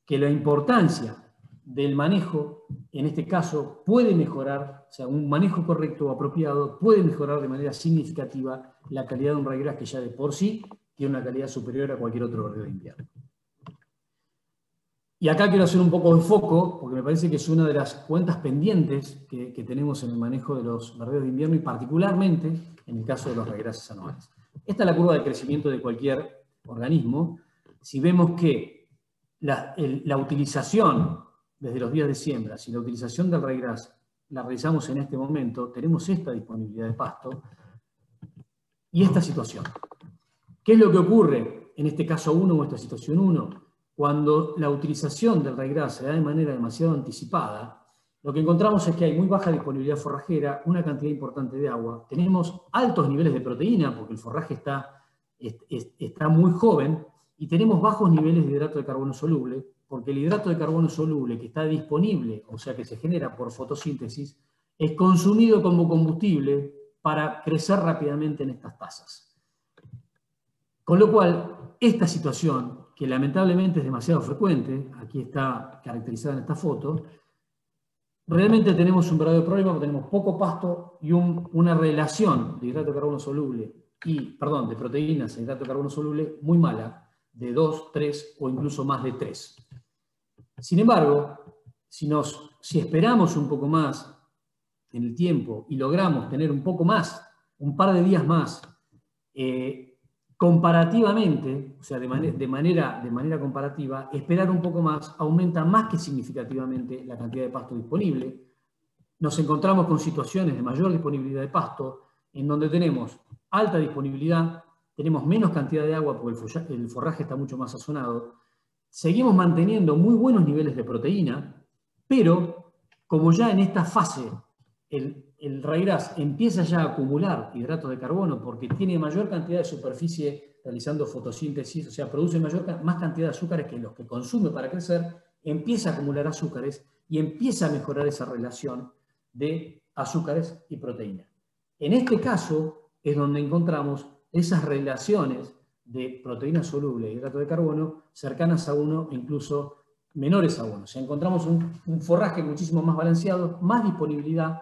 que la importancia del manejo, en este caso, puede mejorar, o sea, un manejo correcto o apropiado puede mejorar de manera significativa la calidad de un ryegrass que ya de por sí tiene una calidad superior a cualquier otro verdeo de invierno. Y acá quiero hacer un poco de foco, porque me parece que es una de las cuentas pendientes que tenemos en el manejo de los verdeos de invierno y particularmente en el caso de los ryegrasses anuales. Esta es la curva de crecimiento de cualquier organismo. Si vemos que la utilización desde los días de siembra, si la utilización del ryegrass la realizamos en este momento, tenemos esta disponibilidad de pasto y esta situación. ¿Qué es lo que ocurre en este caso 1 o esta situación 1? Cuando la utilización del ryegrass se da de manera demasiado anticipada, lo que encontramos es que hay muy baja disponibilidad forrajera, una cantidad importante de agua, tenemos altos niveles de proteína porque el forraje está muy joven y tenemos bajos niveles de hidrato de carbono soluble, porque el hidrato de carbono soluble que está disponible, o sea que se genera por fotosíntesis, es consumido como combustible para crecer rápidamente en estas tazas. Con lo cual, esta situación, que lamentablemente es demasiado frecuente, aquí está caracterizada en esta foto, realmente tenemos un verdadero problema porque tenemos poco pasto y una relación de hidrato de carbono soluble de proteínas e hidrato de carbono soluble muy mala, de 2, 3 o incluso más de 3. Sin embargo, si esperamos un poco más en el tiempo y logramos tener un poco más, un par de días más, comparativamente, o sea, de manera comparativa, esperar un poco más aumenta más que significativamente la cantidad de pasto disponible. Nos encontramos con situaciones de mayor disponibilidad de pasto, en donde tenemos alta disponibilidad, tenemos menos cantidad de agua porque el forraje está mucho más sazonado, seguimos manteniendo muy buenos niveles de proteína, pero como ya en esta fase el ryegrass empieza ya a acumular hidratos de carbono porque tiene mayor cantidad de superficie realizando fotosíntesis, o sea, produce más cantidad de azúcares que los que consume para crecer, empieza a acumular azúcares y empieza a mejorar esa relación de azúcares y proteína. En este caso es donde encontramos esas relaciones de proteína soluble e hidrato de carbono cercanas a 1 e incluso menores a 1. O sea, encontramos un forraje muchísimo más balanceado, más disponibilidad,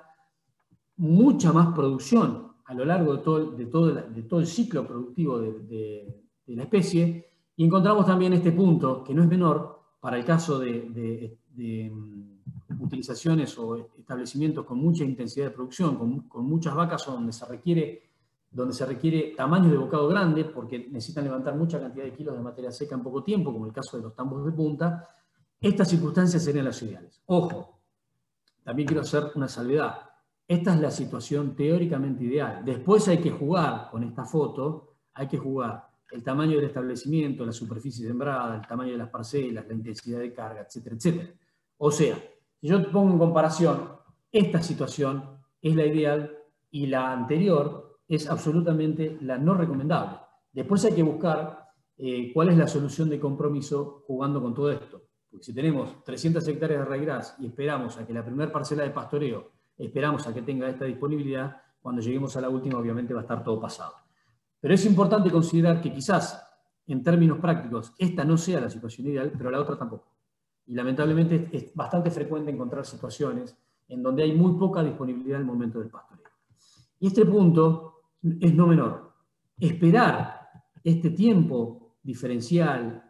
mucha más producción a lo largo de todo el ciclo productivo de la especie, y encontramos también este punto, que no es menor, para el caso de utilizaciones o establecimientos con mucha intensidad de producción, con muchas vacas donde se requiere tamaño de bocado grande, porque necesitan levantar mucha cantidad de kilos de materia seca en poco tiempo, como el caso de los tambos de punta. Estas circunstancias serían las ideales. Ojo, también quiero hacer una salvedad. Esta es la situación teóricamente ideal. Después hay que jugar con esta foto, hay que jugar el tamaño del establecimiento, la superficie sembrada, el tamaño de las parcelas, la intensidad de carga, etcétera, etcétera. O sea, si yo te pongo en comparación, esta situación es la ideal y la anterior es absolutamente la no recomendable. Después hay que buscar cuál es la solución de compromiso jugando con todo esto. Porque si tenemos 300 hectáreas de ryegrass y esperamos a que la primera parcela de pastoreo, esperamos a que tenga esta disponibilidad, cuando lleguemos a la última obviamente va a estar todo pasado. Pero es importante considerar que quizás, en términos prácticos, esta no sea la situación ideal, pero la otra tampoco. Y lamentablemente es bastante frecuente encontrar situaciones en donde hay muy poca disponibilidad al momento del pastoreo. Y este punto es no menor. Esperar este tiempo diferencial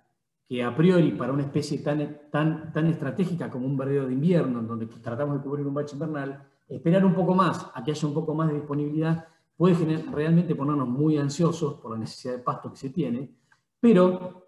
que a priori para una especie tan estratégica como un verdeo de invierno, en donde tratamos de cubrir un bache invernal, esperar un poco más a que haya un poco más de disponibilidad puede realmente ponernos muy ansiosos por la necesidad de pasto que se tiene, pero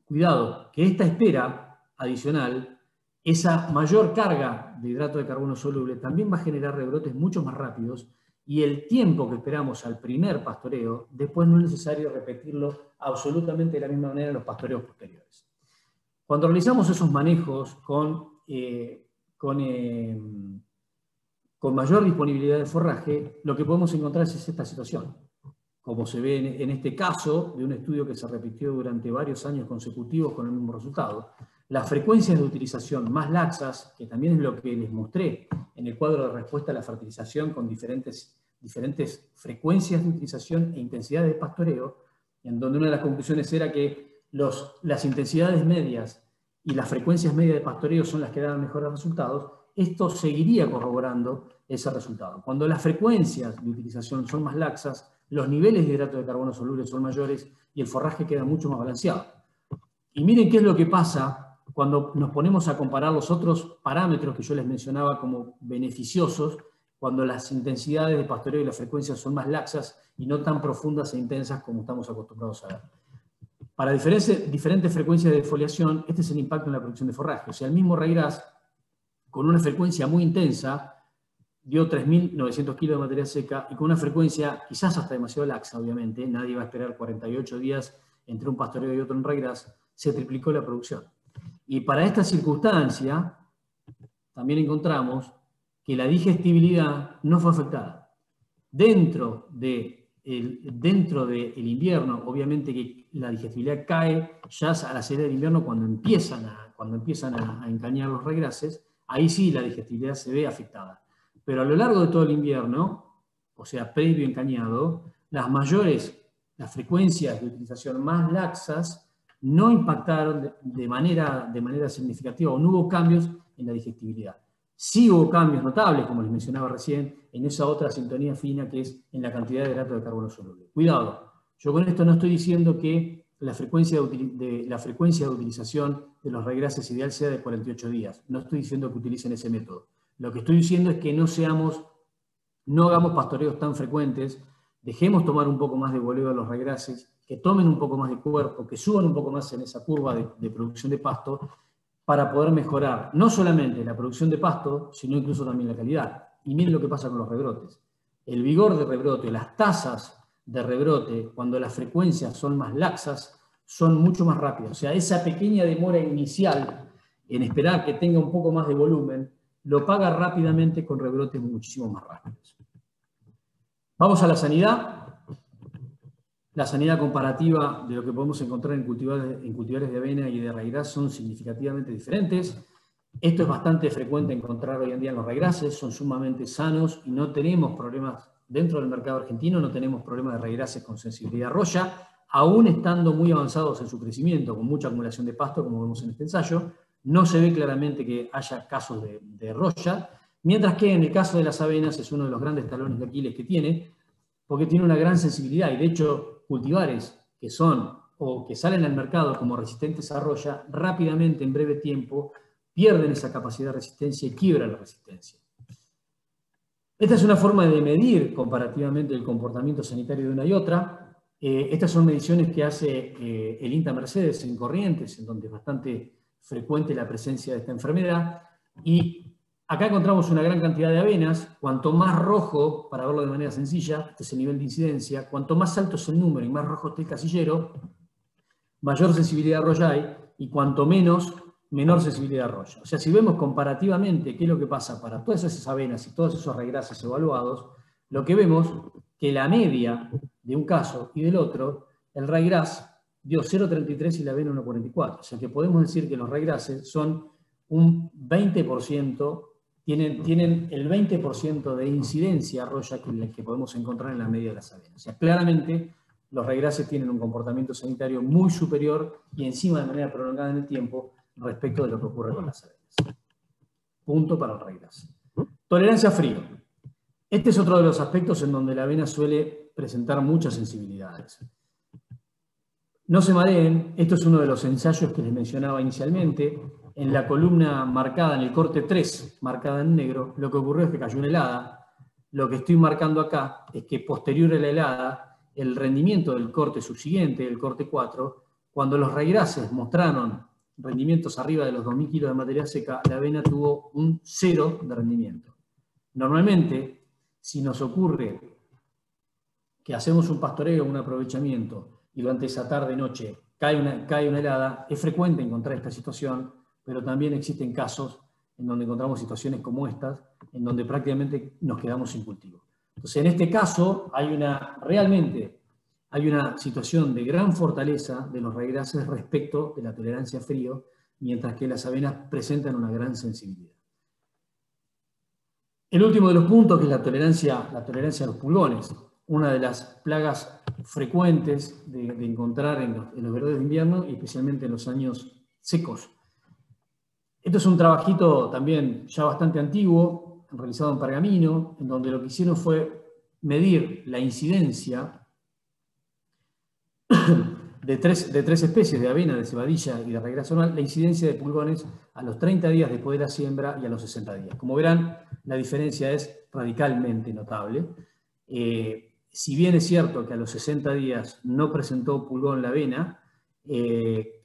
cuidado, que esta espera adicional, esa mayor carga de hidrato de carbono soluble también va a generar rebrotes mucho más rápidos y el tiempo que esperamos al primer pastoreo, después no es necesario repetirlo absolutamente de la misma manera en los pastoreos posteriores. Cuando realizamos esos manejos con mayor disponibilidad de forraje, lo que podemos encontrar es esta situación, como se ve en este caso de un estudio que se repitió durante varios años consecutivos con el mismo resultado. Las frecuencias de utilización más laxas, que también es lo que les mostré en el cuadro de respuesta a la fertilización con diferentes frecuencias de utilización e intensidades de pastoreo, en donde una de las conclusiones era que las intensidades medias y las frecuencias medias de pastoreo son las que daban mejores resultados. Esto seguiría corroborando ese resultado. Cuando las frecuencias de utilización son más laxas, los niveles de hidrato de carbono soluble son mayores y el forraje queda mucho más balanceado. Y miren qué es lo que pasa cuando nos ponemos a comparar los otros parámetros que yo les mencionaba como beneficiosos, cuando las intensidades de pastoreo y las frecuencias son más laxas y no tan profundas e intensas como estamos acostumbrados a ver. Para diferentes frecuencias de defoliación, este es el impacto en la producción de forraje. O sea, el mismo raigras, con una frecuencia muy intensa, dio 3.900 kilos de materia seca y con una frecuencia quizás hasta demasiado laxa, obviamente, nadie va a esperar 48 días entre un pastoreo y otro en raigras, se triplicó la producción. Y para esta circunstancia, también encontramos que la digestibilidad no fue afectada. Dentro del invierno, obviamente que la digestibilidad cae ya a la salida del invierno cuando empiezan a encañar los raigrases, ahí sí la digestibilidad se ve afectada. Pero a lo largo de todo el invierno, o sea, previo encañado, las frecuencias de utilización más laxas no impactaron de manera significativa o no hubo cambios en la digestibilidad. Sí hubo cambios notables, como les mencionaba recién, en esa otra sintonía fina que es en la cantidad de hidrato de carbono soluble. Cuidado, yo con esto no estoy diciendo que la frecuencia de utilización de los raigrases ideal sea de 48 días. No estoy diciendo que utilicen ese método. Lo que estoy diciendo es que no hagamos pastoreos tan frecuentes, dejemos tomar un poco más de voleo a los raigrases, que tomen un poco más de cuerpo, que suban un poco más en esa curva de producción de pasto, para poder mejorar no solamente la producción de pasto, sino incluso también la calidad. Y miren lo que pasa con los rebrotes. El vigor de rebrote, las tasas de rebrote, cuando las frecuencias son más laxas, son mucho más rápidas. O sea, esa pequeña demora inicial en esperar que tenga un poco más de volumen, lo paga rápidamente con rebrotes muchísimo más rápidos. Vamos a la sanidad. La sanidad comparativa de lo que podemos encontrar en cultivares de avena y de raigras son significativamente diferentes. Esto es bastante frecuente encontrar hoy en día en los raigrases, son sumamente sanos y no tenemos problemas, dentro del mercado argentino no tenemos problemas de raigrases con sensibilidad a roya, aún estando muy avanzados en su crecimiento, con mucha acumulación de pasto, como vemos en este ensayo. No se ve claramente que haya casos de roya, mientras que en el caso de las avenas es uno de los grandes talones de Aquiles que tiene, porque tiene una gran sensibilidad y de hecho cultivares que son o que salen al mercado como resistentes a roya, rápidamente, en breve tiempo, pierden esa capacidad de resistencia y quiebran la resistencia. Esta es una forma de medir comparativamente el comportamiento sanitario de una y otra. Estas son mediciones que hace el INTA Mercedes en Corrientes, en donde es bastante frecuente la presencia de esta enfermedad. Y acá encontramos una gran cantidad de avenas. Cuanto más rojo, para verlo de manera sencilla, este es el nivel de incidencia, cuanto más alto es el número y más rojo esté el casillero, mayor sensibilidad a roya hay, y cuanto menos, menor sensibilidad a roya. O sea, si vemos comparativamente qué es lo que pasa para todas esas avenas y todos esos raigrases evaluados, lo que vemos que la media de un caso y del otro, el raigras dio 0,33 y la avena 1,44. O sea que podemos decir que los raigrases son un 20%, tienen el 20% de incidencia a roya que podemos encontrar en la media de las avenas. O sea, claramente los raigrases tienen un comportamiento sanitario muy superior y encima de manera prolongada en el tiempo respecto de lo que ocurre con las avenas. Punto para el ryegrass. Tolerancia a frío. Este es otro de los aspectos en donde la avena suele presentar muchas sensibilidades. No se mareen, esto es uno de los ensayos que les mencionaba inicialmente. En la columna marcada, en el corte 3, marcada en negro, lo que ocurrió es que cayó una helada. Lo que estoy marcando acá es que posterior a la helada, el rendimiento del corte subsiguiente, el corte 4, cuando los ryegrasses mostraron rendimientos arriba de los 2.000 kilos de materia seca, la avena tuvo un 0 de rendimiento. Normalmente, si nos ocurre que hacemos un pastoreo, un aprovechamiento, y durante esa tarde-noche cae una helada, es frecuente encontrar esta situación, pero también existen casos en donde encontramos situaciones como estas, en donde prácticamente nos quedamos sin cultivo. Entonces, en este caso, realmente hay una situación de gran fortaleza de los ryegrasses respecto de la tolerancia a frío, mientras que las avenas presentan una gran sensibilidad. El último de los puntos, que es la tolerancia a los pulgones, una de las plagas frecuentes de encontrar en los verdeos de invierno, y especialmente en los años secos. Esto es un trabajito también ya bastante antiguo, realizado en pergamino, en donde lo que hicieron fue medir la incidencia de tres especies de avena, de cebadilla y de ryegrass anual, la incidencia de pulgones a los 30 días después de la siembra y a los 60 días. Como verán, la diferencia es radicalmente notable. Si bien es cierto que a los 60 días no presentó pulgón la avena,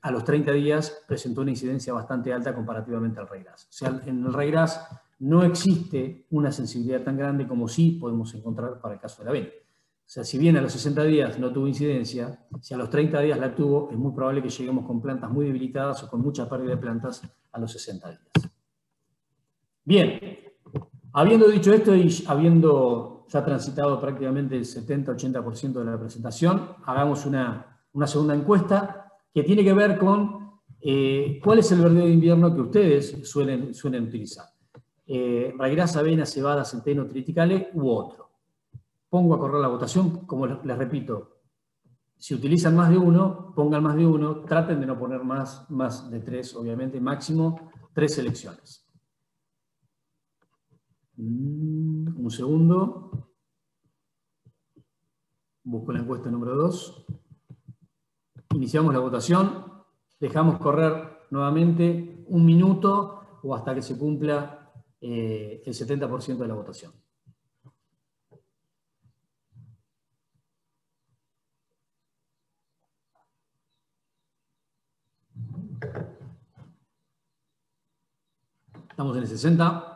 a los 30 días presentó una incidencia bastante alta comparativamente al ryegrass. O sea, en el ryegrass no existe una sensibilidad tan grande como sí podemos encontrar para el caso de la avena. O sea, si bien a los 60 días no tuvo incidencia, si a los 30 días la tuvo, es muy probable que lleguemos con plantas muy debilitadas o con mucha pérdida de plantas a los 60 días. Bien, habiendo dicho esto y habiendo ya transitado prácticamente el 70-80% de la presentación, hagamos una segunda encuesta que tiene que ver con cuál es el verdeo de invierno que ustedes suelen utilizar. Ryegrass, avena, cebada, centeno, triticale u otro. Pongo a correr la votación, como les repito, si utilizan más de uno, pongan más de uno, traten de no poner más de 3, obviamente, máximo 3 selecciones. Un segundo. Busco la encuesta número 2. Iniciamos la votación, dejamos correr nuevamente 1 minuto o hasta que se cumpla el 70% de la votación. Estamos en el 60.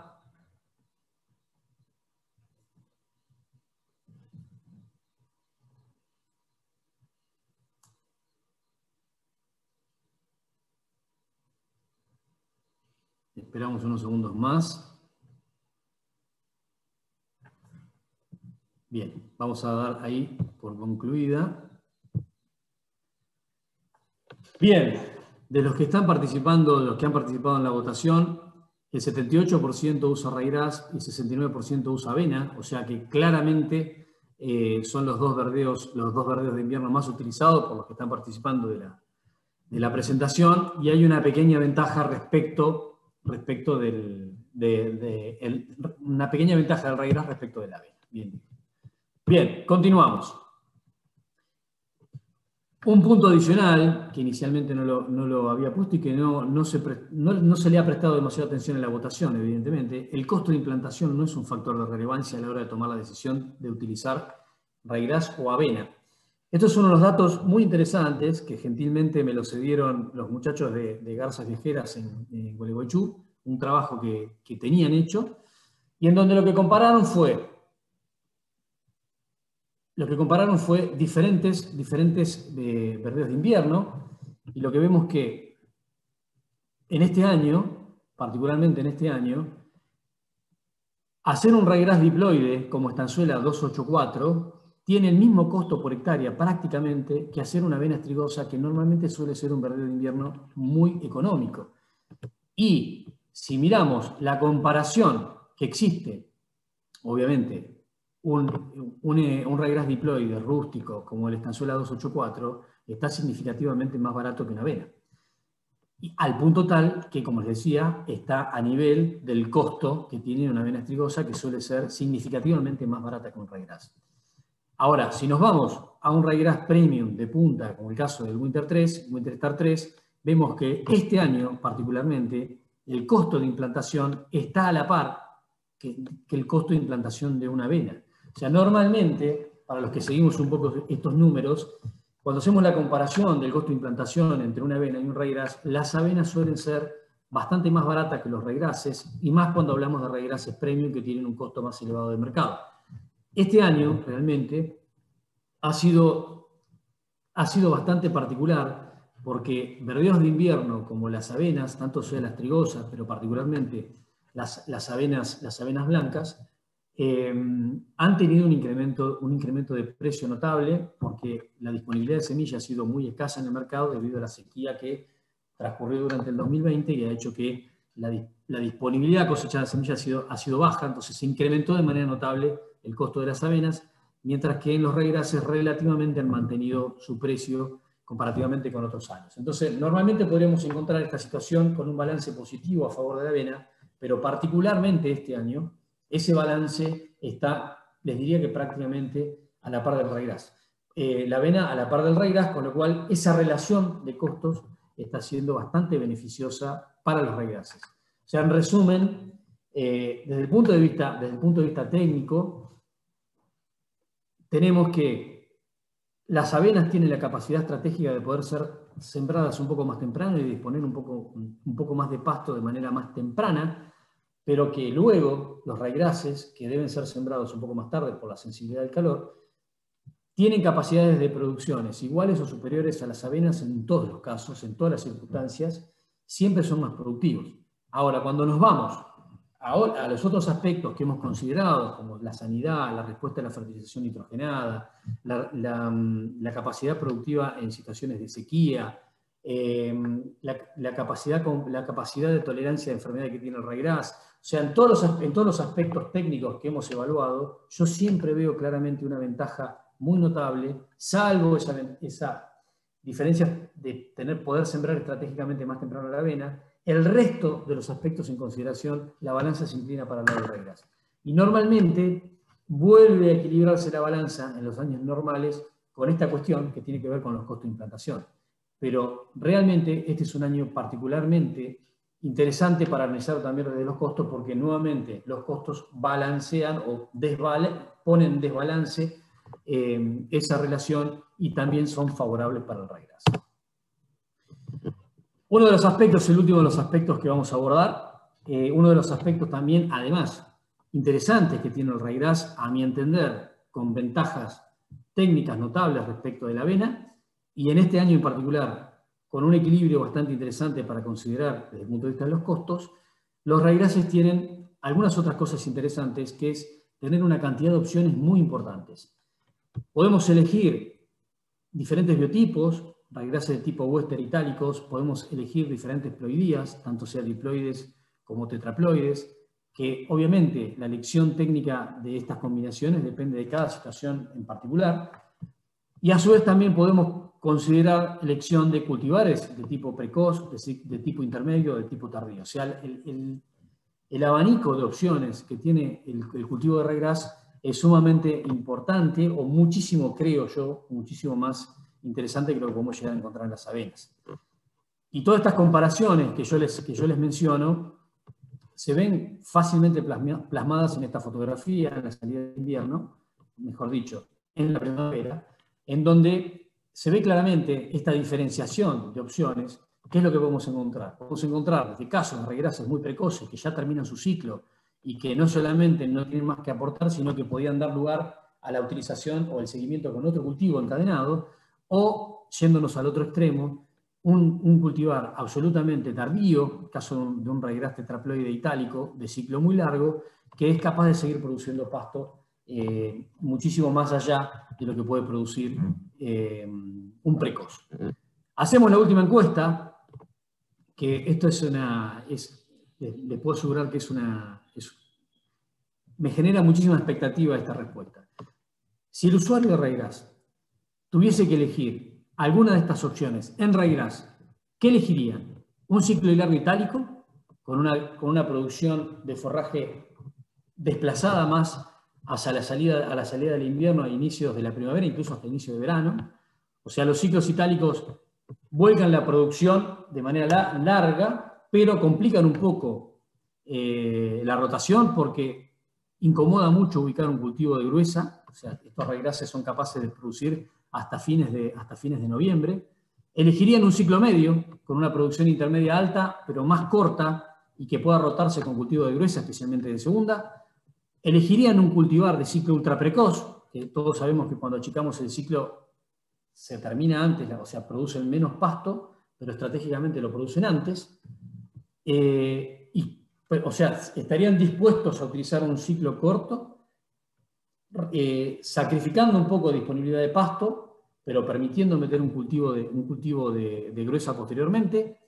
Esperamos unos segundos más. Bien, vamos a dar ahí por concluida. Bien, de los que están participando, de los que han participado en la votación, el 78% usa ryegrass y el 69% usa avena, o sea que claramente son los dos verdeos de invierno más utilizados por los que están participando de la presentación, y hay una pequeña ventaja una pequeña ventaja del ryegrass respecto de la avena. Bien, continuamos. Un punto adicional, que inicialmente no lo había puesto y que no se le ha prestado demasiada atención en la votación, evidentemente, el costo de implantación no es un factor de relevancia a la hora de tomar la decisión de utilizar ryegrass o avena. Estos son unos datos muy interesantes que gentilmente me los cedieron los muchachos de Garzas Viajeras en Gualeguaychú, un trabajo que tenían hecho, y en donde lo que compararon fue diferentes verdeos de invierno, y lo que vemos que en este año, particularmente en este año, hacer un ryegrass diploide como estanzuela 284 tiene el mismo costo por hectárea prácticamente que hacer una avena estrigosa, que normalmente suele ser un verdeo de invierno muy económico. Y si miramos la comparación que existe, obviamente, un ryegrass diploide rústico como el estanzuela 284 está significativamente más barato que una avena. Y al punto tal que, como les decía, está a nivel del costo que tiene una avena estrigosa, que suele ser significativamente más barata que un ryegrass. Ahora, si nos vamos a un ryegrass premium de punta, como el caso del Winterstar 3, vemos que este año particularmente el costo de implantación está a la par que el costo de implantación de una avena. O sea, normalmente, para los que seguimos un poco estos números, cuando hacemos la comparación del costo de implantación entre una avena y un ryegrass, las avenas suelen ser bastante más baratas que los ryegrasses, y más cuando hablamos de ryegrasses premium que tienen un costo más elevado de mercado. Este año, realmente, ha sido bastante particular, porque verdeos de invierno, como las avenas, tanto sea las trigosas, pero particularmente las avenas blancas, han tenido un incremento de precio notable, porque la disponibilidad de semilla ha sido muy escasa en el mercado debido a la sequía que transcurrió durante el 2020 y ha hecho que la disponibilidad de cosechar semilla ha sido baja. Entonces se incrementó de manera notable el costo de las avenas, mientras que en los ryegrasses relativamente han mantenido su precio comparativamente con otros años. Entonces, normalmente podríamos encontrar esta situación con un balance positivo a favor de la avena, pero particularmente este año, ese balance está, les diría que prácticamente a la par del ryegrass. La avena a la par del ryegrass, con lo cual esa relación de costos está siendo bastante beneficiosa para los ryegrasses. O sea, en resumen, desde el punto de vista técnico, tenemos que las avenas tienen la capacidad estratégica de poder ser sembradas un poco más temprano y disponer un poco más de pasto de manera más temprana, pero que luego los ryegrasses, que deben ser sembrados un poco más tarde por la sensibilidad del calor, tienen capacidades de producciones iguales o superiores a las avenas en todos los casos, en todas las circunstancias, siempre son más productivos. Ahora, cuando nos vamos a los otros aspectos que hemos considerado, como la sanidad, la respuesta a la fertilización nitrogenada, la capacidad productiva en situaciones de sequía, la capacidad de tolerancia de enfermedad que tiene el ryegrass, o sea, en todos los aspectos técnicos que hemos evaluado, yo siempre veo claramente una ventaja muy notable, salvo esa diferencia de poder sembrar estratégicamente más temprano la avena. El resto de los aspectos en consideración, la balanza se inclina para el lado del ryegrass. Y normalmente vuelve a equilibrarse la balanza en los años normales con esta cuestión que tiene que ver con los costos de implantación. Pero realmente este es un año particularmente interesante para analizar también desde los costos, porque nuevamente los costos balancean o ponen en desbalance esa relación y también son favorables para el ryegrass. Uno de los aspectos, el último de los aspectos que vamos a abordar, uno de los aspectos también, además, interesantes que tiene el ryegrass, a mi entender, con ventajas técnicas notables respecto de la avena, y en este año en particular, con un equilibrio bastante interesante para considerar desde el punto de vista de los costos, los ryegrasses tienen algunas otras cosas interesantes, que es tener una cantidad de opciones muy importantes. Podemos elegir diferentes biotipos, ryegrasses de tipo Wester itálicos, podemos elegir diferentes ploidías, tanto sea diploides como tetraploides, que obviamente la elección técnica de estas combinaciones depende de cada situación en particular, y a su vez también podemos considerar elección de cultivares de tipo precoz, de tipo intermedio, de tipo tardío. O sea, el abanico de opciones que tiene el cultivo de ryegrass es sumamente importante, o muchísimo, creo yo, muchísimo más interesante que lo que podemos llegar a encontrar en las avenas. Y todas estas comparaciones que yo les menciono se ven fácilmente plasmadas en esta fotografía, en la salida de invierno, mejor dicho, en la primavera, en donde se ve claramente esta diferenciación de opciones. ¿Qué es lo que podemos encontrar? Podemos encontrar desde casos de ryegrasses muy precoces que ya terminan su ciclo y que no solamente no tienen más que aportar, sino que podían dar lugar a la utilización o el seguimiento con otro cultivo encadenado, o, yéndonos al otro extremo, un cultivar absolutamente tardío, el caso de un ryegrass tetraploide itálico de ciclo muy largo, que es capaz de seguir produciendo pasto muchísimo más allá de lo que puede producir un precoz. Hacemos la última encuesta, que esto les puedo asegurar que me genera muchísima expectativa esta respuesta. Si el usuario de ryegrass tuviese que elegir alguna de estas opciones en ryegrass, ¿qué elegirían? un ciclo largo itálico con una producción de forraje desplazada más hacia a la salida del invierno a inicios de la primavera, incluso hasta inicio de verano. O sea, los ciclos itálicos vuelcan la producción de manera larga, pero complican un poco la rotación porque incomoda mucho ubicar un cultivo de gruesa. O sea, estos raigraces son capaces de producir hasta fines de noviembre. Elegirían un ciclo medio con una producción intermedia alta, pero más corta y que pueda rotarse con cultivo de gruesa, especialmente de segunda. Elegirían un cultivar de ciclo ultra precoz, que todos sabemos que cuando achicamos el ciclo se termina antes, o sea, producen menos pasto, pero estratégicamente lo producen antes. O sea, estarían dispuestos a utilizar un ciclo corto, sacrificando un poco de disponibilidad de pasto, pero permitiendo meter un cultivo de gruesa posteriormente.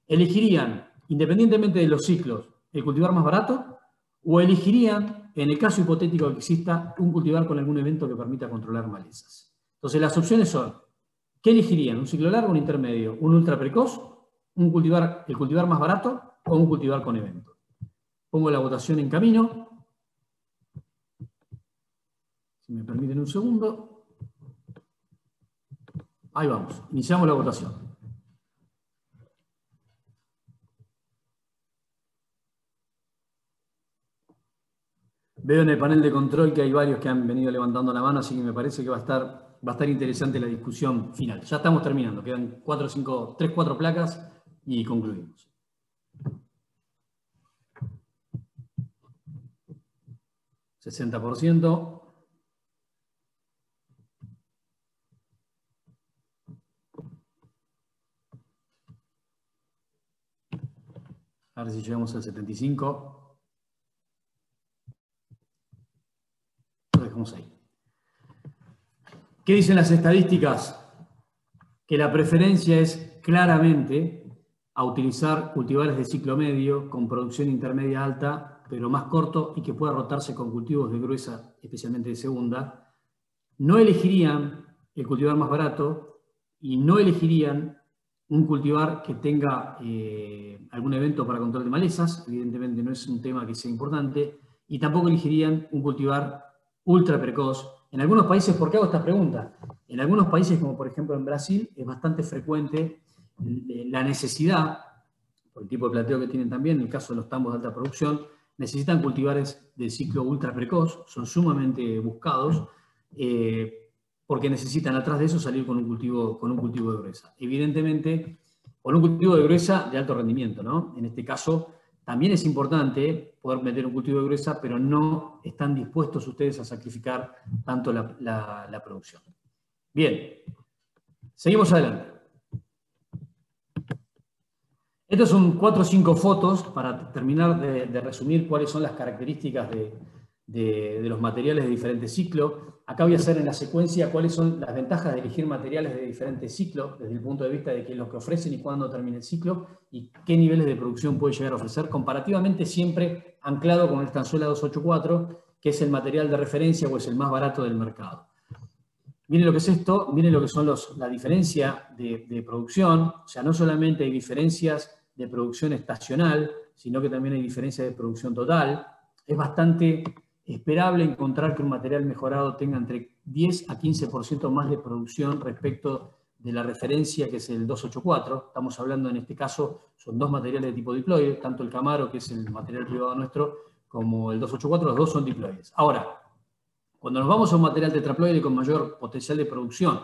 Elegirían, independientemente de los ciclos, el cultivar más barato, o elegirían, en el caso hipotético que exista, un cultivar con algún evento que permita controlar malezas. Entonces, las opciones son, ¿qué elegirían? ¿Un ciclo largo o un intermedio? ¿Un ultra precoz? ¿El cultivar más barato? ¿O un cultivar con evento? Pongo la votación en camino. Si me permiten un segundo. Ahí vamos, iniciamos la votación. Veo en el panel de control que hay varios que han venido levantando la mano, así que me parece que va a estar interesante la discusión final. Ya estamos terminando, quedan 3-4 placas y concluimos. ¿60%? A ver si llegamos al 75%. Lo dejamos ahí. ¿Qué dicen las estadísticas? Que la preferencia es claramente a utilizar cultivares de ciclo medio con producción intermedia alta, pero más corto y que pueda rotarse con cultivos de gruesa, especialmente de segunda. No elegirían el cultivar más barato y no elegirían un cultivar que tenga algún evento para control de malezas, evidentemente no es un tema que sea importante, y tampoco elegirían un cultivar ultra precoz. En algunos países, ¿por qué hago esta pregunta? En algunos países, como por ejemplo en Brasil, es bastante frecuente la necesidad, por el tipo de planteo que tienen también, en el caso de los tambos de alta producción, necesitan cultivares de ciclo ultra precoz, son sumamente buscados, porque necesitan atrás de eso salir con un cultivo de gruesa. Evidentemente, con un cultivo de gruesa de alto rendimiento, ¿no? En este caso, también es importante poder meter un cultivo de gruesa, pero no están dispuestos ustedes a sacrificar tanto la producción. Bien, seguimos adelante. Estos son 4 o 5 fotos para terminar de resumir cuáles son las características de los materiales de diferentes ciclos. Acá voy a hacer en la secuencia cuáles son las ventajas de elegir materiales de diferentes ciclos, desde el punto de vista de qué es lo que ofrecen y cuándo termina el ciclo, y qué niveles de producción puede llegar a ofrecer, comparativamente siempre anclado con el Estanzuela 284, que es el material de referencia o es el más barato del mercado. Miren lo que es esto, miren lo que son la diferencia de producción, o sea, no solamente hay diferencias de producción estacional, sino que también hay diferencias de producción total. Es bastante esperable encontrar que un material mejorado tenga entre 10 a 15% más de producción respecto de la referencia, que es el 284. Estamos hablando, en este caso, son 2 materiales de tipo diploide, tanto el Camaro, que es el material privado nuestro, como el 284, los 2 son diploides. Ahora, cuando nos vamos a un material tetraploide con mayor potencial de producción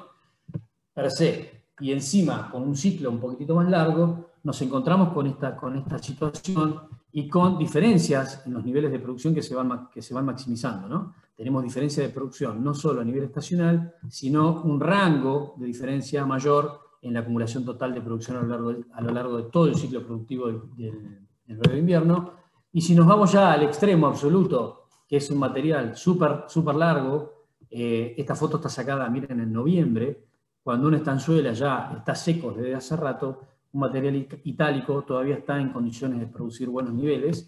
per se, y encima con un ciclo un poquitito más largo, nos encontramos con esta situación y con diferencias en los niveles de producción que se van maximizando, ¿no? Tenemos diferencia de producción no solo a nivel estacional, sino un rango de diferencia mayor en la acumulación total de producción a lo largo de todo el ciclo productivo del breve invierno. Y si nos vamos ya al extremo absoluto, que es un material súper largo, esta foto está sacada, miren, en noviembre, cuando una estanzuela ya está seco desde hace rato, un material itálico todavía está en condiciones de producir buenos niveles,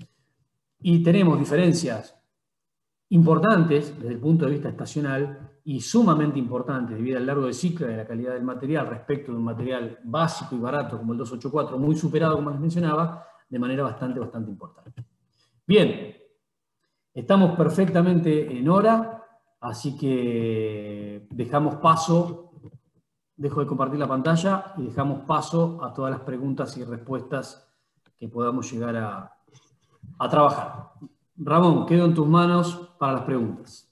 y tenemos diferencias importantes desde el punto de vista estacional y sumamente importante debido al largo de ciclo y a la calidad del material respecto de un material básico y barato como el 284, muy superado, como les mencionaba, de manera bastante importante. Bien, estamos perfectamente en hora, así que dejamos paso, dejo de compartir la pantalla y dejamos paso a todas las preguntas y respuestas que podamos llegar a trabajar. Ramón, quedo en tus manos para las preguntas.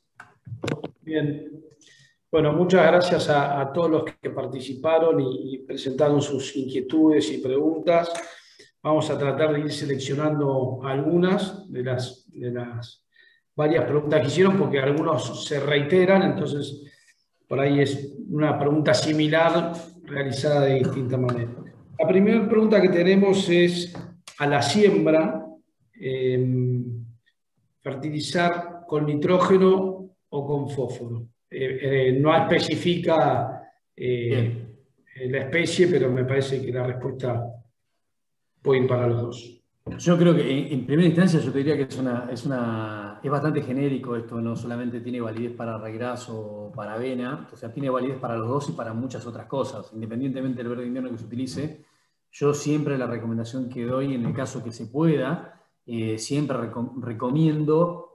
Bien. Bueno, muchas gracias a todos los que participaron y presentaron sus inquietudes y preguntas. Vamos a tratar de ir seleccionando algunas de las varias preguntas que hicieron, porque algunos se reiteran, entonces por ahí es una pregunta similar realizada de distinta manera. La primera pregunta que tenemos es a la siembra, fertilizar con nitrógeno o con fósforo. No especifica la especie, pero me parece que la respuesta puede ir para los dos. Yo creo que en primera instancia yo te diría que es bastante genérico esto, no solamente tiene validez para regras o para avena, o sea, tiene validez para los dos y para muchas otras cosas, independientemente del verde invierno que se utilice. Yo siempre la recomendación que doy, en el caso que se pueda, siempre recomiendo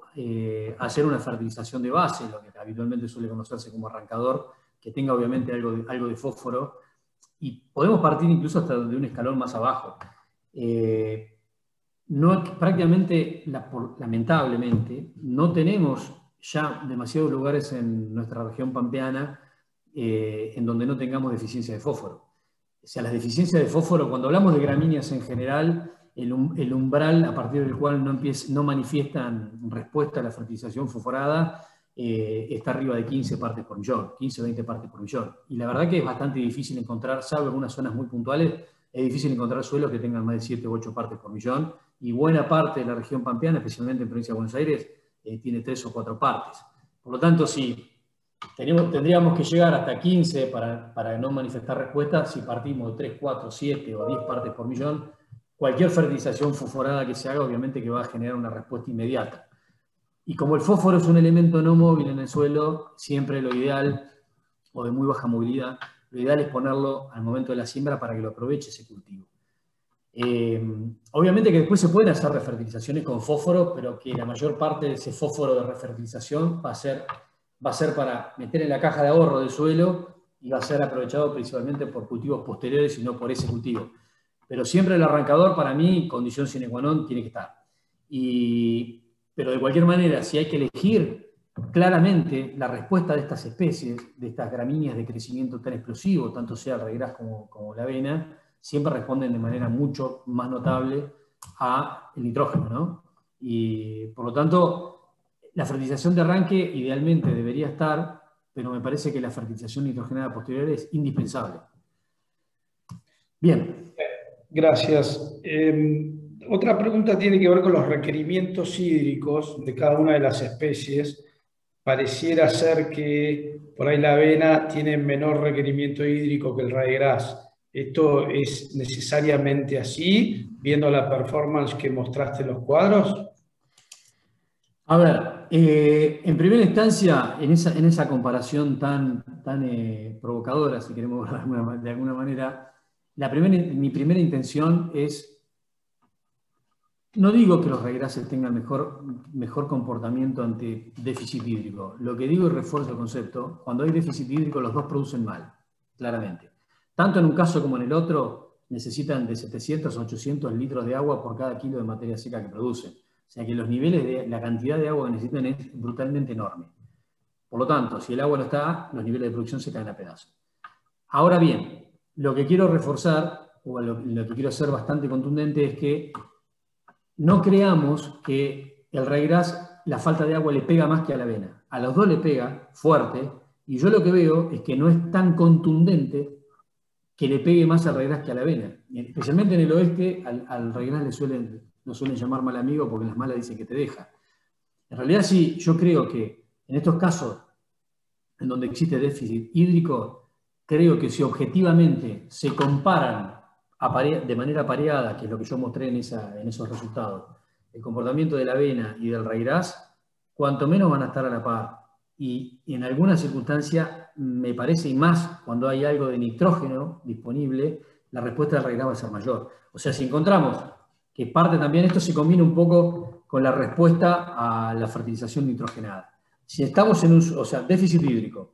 hacer una fertilización de base, lo que habitualmente suele conocerse como arrancador, que tenga obviamente algo de fósforo, y podemos partir incluso hasta de un escalón más abajo. Prácticamente, lamentablemente, no tenemos ya demasiados lugares en nuestra región pampeana en donde no tengamos deficiencia de fósforo. O sea, las deficiencias de fósforo, cuando hablamos de gramíneas en general, el umbral a partir del cual no manifiestan respuesta a la fertilización fosforada está arriba de 15 partes por millón, 15 o 20 partes por millón. Y la verdad que es bastante difícil encontrar, salvo algunas zonas muy puntuales, es difícil encontrar suelos que tengan más de 7 u 8 partes por millón, y buena parte de la región pampeana, especialmente en provincia de Buenos Aires, tiene 3 o 4 partes. Por lo tanto, sí, tendríamos que llegar hasta 15 para no manifestar respuesta. Si partimos de 3, 4, 7 o 10 partes por millón, cualquier fertilización fosforada que se haga, obviamente que va a generar una respuesta inmediata. Y como el fósforo es un elemento no móvil en el suelo, siempre lo ideal, o de muy baja movilidad, lo ideal es ponerlo al momento de la siembra para que lo aproveche ese cultivo. Obviamente que después se pueden hacer refertilizaciones con fósforo, pero que la mayor parte de ese fósforo de refertilización va a ser para meter en la caja de ahorro del suelo y va a ser aprovechado principalmente por cultivos posteriores y no por ese cultivo. Pero siempre el arrancador, para mí, condición sine qua non, tiene que estar. Pero de cualquier manera, si hay que elegir, claramente la respuesta de estas especies, de estas gramíneas de crecimiento tan explosivo, tanto sea el regras como la avena, siempre responden de manera mucho más notable al nitrógeno, ¿no? Y por lo tanto, la fertilización de arranque idealmente debería estar, pero me parece que la fertilización nitrogenada posterior es indispensable. Bien. Gracias. Otra pregunta tiene que ver con los requerimientos hídricos de cada una de las especies. Pareciera ser que por ahí la avena tiene menor requerimiento hídrico que el ryegrass. ¿Esto es necesariamente así, viendo la performance que mostraste en los cuadros? A ver, en primera instancia, en esa comparación tan provocadora, si queremos ver de alguna manera, mi primera intención es, no digo que los regrases tengan mejor comportamiento ante déficit hídrico. Lo que digo y refuerzo el concepto, cuando hay déficit hídrico los dos producen mal, claramente. Tanto en un caso como en el otro, necesitan de 700 a 800 litros de agua por cada kilo de materia seca que producen. O sea que la cantidad de agua que necesitan es brutalmente enorme. Por lo tanto, si el agua no está, los niveles de producción se caen a pedazos. Ahora bien, lo que quiero reforzar, o lo que quiero ser bastante contundente, es que no creamos que el ryegrass, la falta de agua le pega más que a la avena. A los dos le pega fuerte, y yo lo que veo es que no es tan contundente que le pegue más al ryegrass que a la avena. Especialmente en el oeste, al ryegrass lo suelen llamar mal amigo porque en las malas dicen que te deja. En realidad sí, yo creo que en estos casos en donde existe déficit hídrico, creo que si objetivamente se comparan de manera pareada, que es lo que yo mostré en esos resultados, el comportamiento de la avena y del ryegrass, cuanto menos van a estar a la par. y en alguna circunstancia me parece, y más cuando hay algo de nitrógeno disponible, la respuesta del regras va a ser mayor. O sea, si encontramos que parte también, esto se combina un poco con la respuesta a la fertilización nitrogenada. Si estamos en un, o sea, déficit hídrico,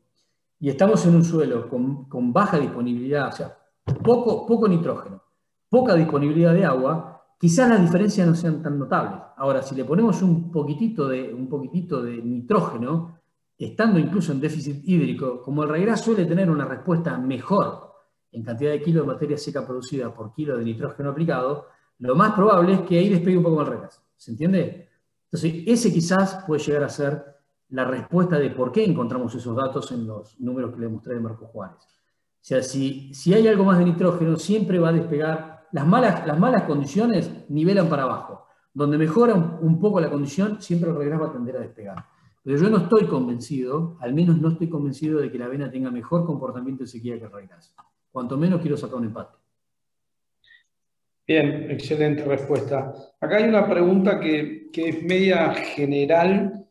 y estamos en un suelo con baja disponibilidad, o sea, poco nitrógeno, poca disponibilidad de agua, quizás las diferencias no sean tan notables. Ahora, si le ponemos un poquitito de nitrógeno, estando incluso en déficit hídrico, como el regras suele tener una respuesta mejor en cantidad de kilos de materia seca producida por kilo de nitrógeno aplicado, lo más probable es que ahí despegue un poco el regras. ¿Se entiende? Entonces, ese quizás puede llegar a ser la respuesta de por qué encontramos esos datos en los números que le mostré de Marco Juárez. O sea, si hay algo más de nitrógeno, siempre va a despegar. Las malas condiciones nivelan para abajo. Donde mejora un poco la condición, siempre el regras va a tender a despegar. Pero yo no estoy convencido, al menos no estoy convencido de que la avena tenga mejor comportamiento de sequía que el regras. Cuanto menos quiero sacar un empate. Bien, excelente respuesta. Acá hay una pregunta que es media general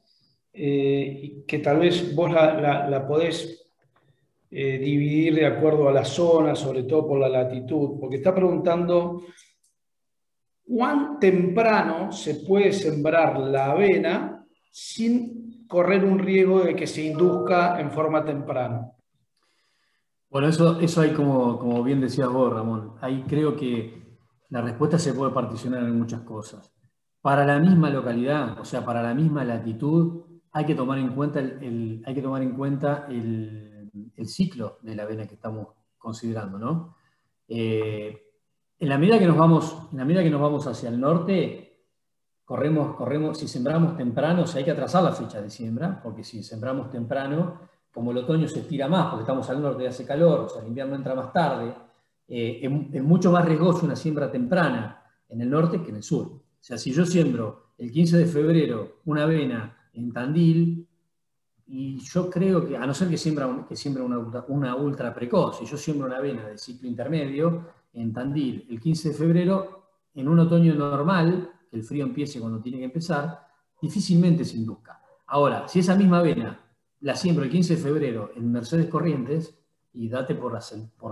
y que tal vez vos la podés dividir de acuerdo a la zona, sobre todo por la latitud, porque está preguntando cuán temprano se puede sembrar la avena sin correr un riesgo de que se induzca en forma temprana. Bueno, eso hay como bien decías vos, Ramón. Ahí creo que la respuesta se puede particionar en muchas cosas. Para la misma localidad, o sea, para la misma latitud, hay que tomar en cuenta el ciclo de la avena que estamos considerando, ¿no? En la medida que nos vamos hacia el norte, si sembramos temprano, o sea, hay que atrasar la fecha de siembra, porque si sembramos temprano, como el otoño se estira más, porque estamos al norte y hace calor, o sea, el invierno entra más tarde, es mucho más riesgoso una siembra temprana en el norte que en el sur. O sea, si yo siembro el 15 de febrero una avena en Tandil, y yo creo que, a no ser que siembra una ultra precoz, si yo siembro una avena de ciclo intermedio en Tandil el 15 de febrero, en un otoño normal, que el frío empiece cuando tiene que empezar, difícilmente se induzca. Ahora, si esa misma avena la siembro el 15 de febrero en Mercedes Corrientes, y date por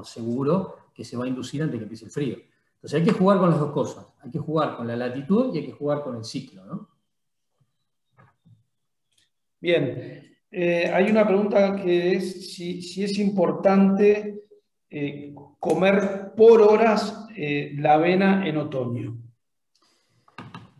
seguro que se va a inducir antes que empiece el frío. Entonces hay que jugar con las dos cosas. Hay que jugar con la latitud y hay que jugar con el ciclo, ¿no? Bien. Hay una pregunta que es si es importante comer por horas la avena en otoño.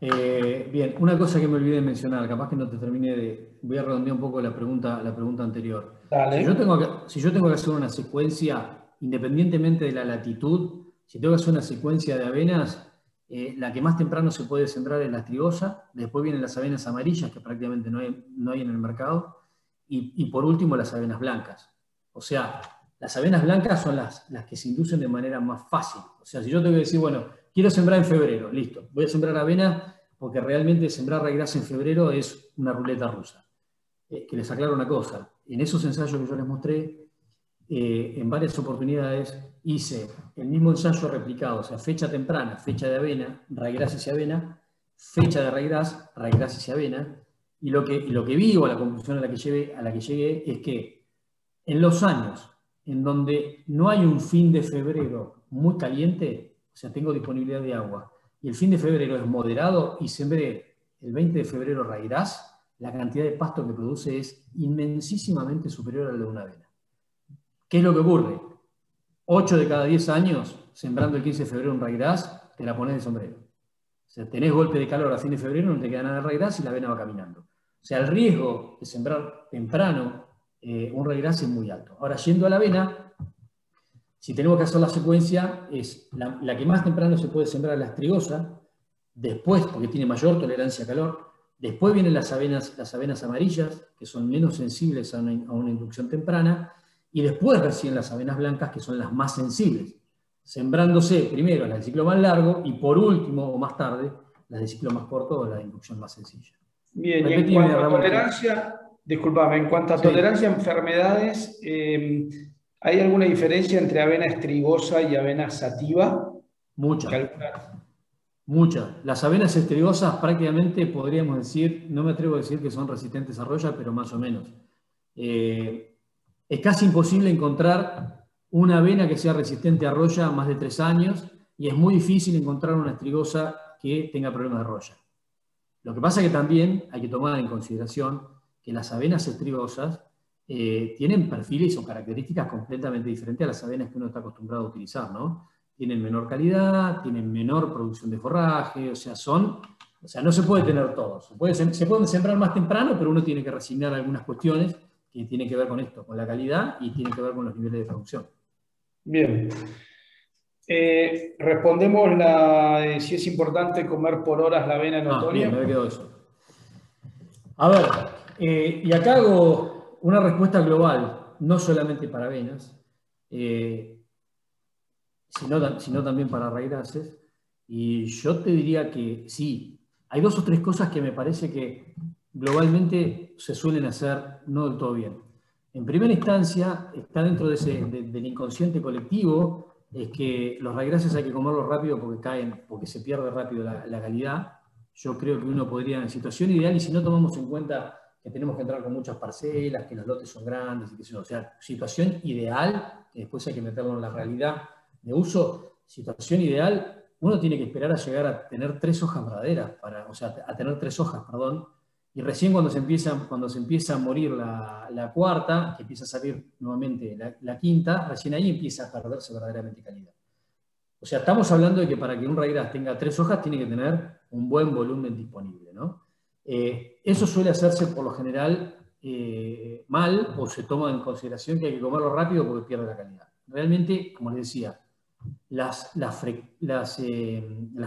Bien, una cosa que me olvidé de mencionar, capaz que no te terminé de... Voy a redondear un poco la pregunta anterior. Dale. Si yo tengo que hacer una secuencia, independientemente de la latitud, si tengo que hacer una secuencia de avenas, la que más temprano se puede sembrar es la trigosa, después vienen las avenas amarillas, que prácticamente no hay en el mercado, y por último las avenas blancas. O sea, las avenas blancas son las que se inducen de manera más fácil. O sea, si yo tengo que decir, bueno, quiero sembrar en febrero, listo, voy a sembrar avena porque realmente sembrar regras en febrero es una ruleta rusa. Que les aclaro una cosa, en esos ensayos que yo les mostré, en varias oportunidades hice el mismo ensayo replicado, o sea, fecha temprana, fecha de avena, raigrasis y avena, fecha de raigrasis y avena, y lo que vi, o la conclusión a la que llegué, es que en los años en donde no hay un fin de febrero muy caliente, o sea, tengo disponibilidad de agua, y el fin de febrero es moderado y sembré el 20 de febrero raigras, la cantidad de pasto que produce es inmensísimamente superior a la de una avena. ¿Qué es lo que ocurre? 8 de cada 10 años, sembrando el 15 de febrero un raigras, te la pones de sombrero. O sea, tenés golpe de calor a fin de febrero, no te queda nada de raigras y la avena va caminando. O sea, el riesgo de sembrar temprano un raigras es muy alto. Ahora, yendo a la avena, si tenemos que hacer la secuencia, es la que más temprano se puede sembrar la trigosa, después, porque tiene mayor tolerancia a calor, después vienen las avenas amarillas, que son menos sensibles a una inducción temprana, y después recién las avenas blancas, que son las más sensibles, sembrándose primero las de ciclo más largo y por último, o más tarde, las de ciclo más corto o la de inducción más sencilla. Bien, y en cuanto a tolerancia, discúlpame, en cuanto a tolerancia a enfermedades, ¿hay alguna diferencia entre avena estrigosa y avena sativa? Muchas. Las avenas estrigosas prácticamente podríamos decir, no me atrevo a decir que son resistentes a roya, pero más o menos. Es casi imposible encontrar una avena que sea resistente a roya más de 3 años y es muy difícil encontrar una estrigosa que tenga problemas de roya. Lo que pasa es que también hay que tomar en consideración que las avenas estrigosas tienen perfiles o características completamente diferentes a las avenas que uno está acostumbrado a utilizar, ¿no? Tienen menor calidad, tienen menor producción de forraje, o sea, no se puede tener todo. Se pueden sembrar más temprano, pero uno tiene que resignar algunas cuestiones que tienen que ver con esto, con la calidad y tienen que ver con los niveles de producción. Bien. Respondemos si es importante comer por horas la avena en otoño. Bien, me había quedado eso. A ver, y acá hago una respuesta global, no solamente para avenas, sino también para raíces. Y yo te diría que sí, hay 2 o 3 cosas que me parece que globalmente se suelen hacer no del todo bien. En primera instancia, está dentro del inconsciente colectivo, es que los raíces hay que comerlos rápido porque caen, porque se pierde rápido la calidad. Yo creo que uno podría, en situación ideal, y si no tomamos en cuenta que tenemos que entrar con muchas parcelas, que los lotes son grandes, y que o sea, situación ideal, que después hay que meterlo en la realidad de uso, situación ideal, uno tiene que esperar a llegar a tener 3 hojas verdaderas, o sea, a tener 3 hojas, perdón, y recién cuando se empieza a morir la cuarta, que empieza a salir nuevamente la quinta, recién ahí empieza a perderse verdaderamente calidad. O sea, estamos hablando de que para que un raíz tenga 3 hojas tiene que tener un buen volumen disponible, ¿no? Eso suele hacerse por lo general mal, o se toma en consideración que hay que comerlo rápido porque pierde la calidad. Realmente, como les decía, las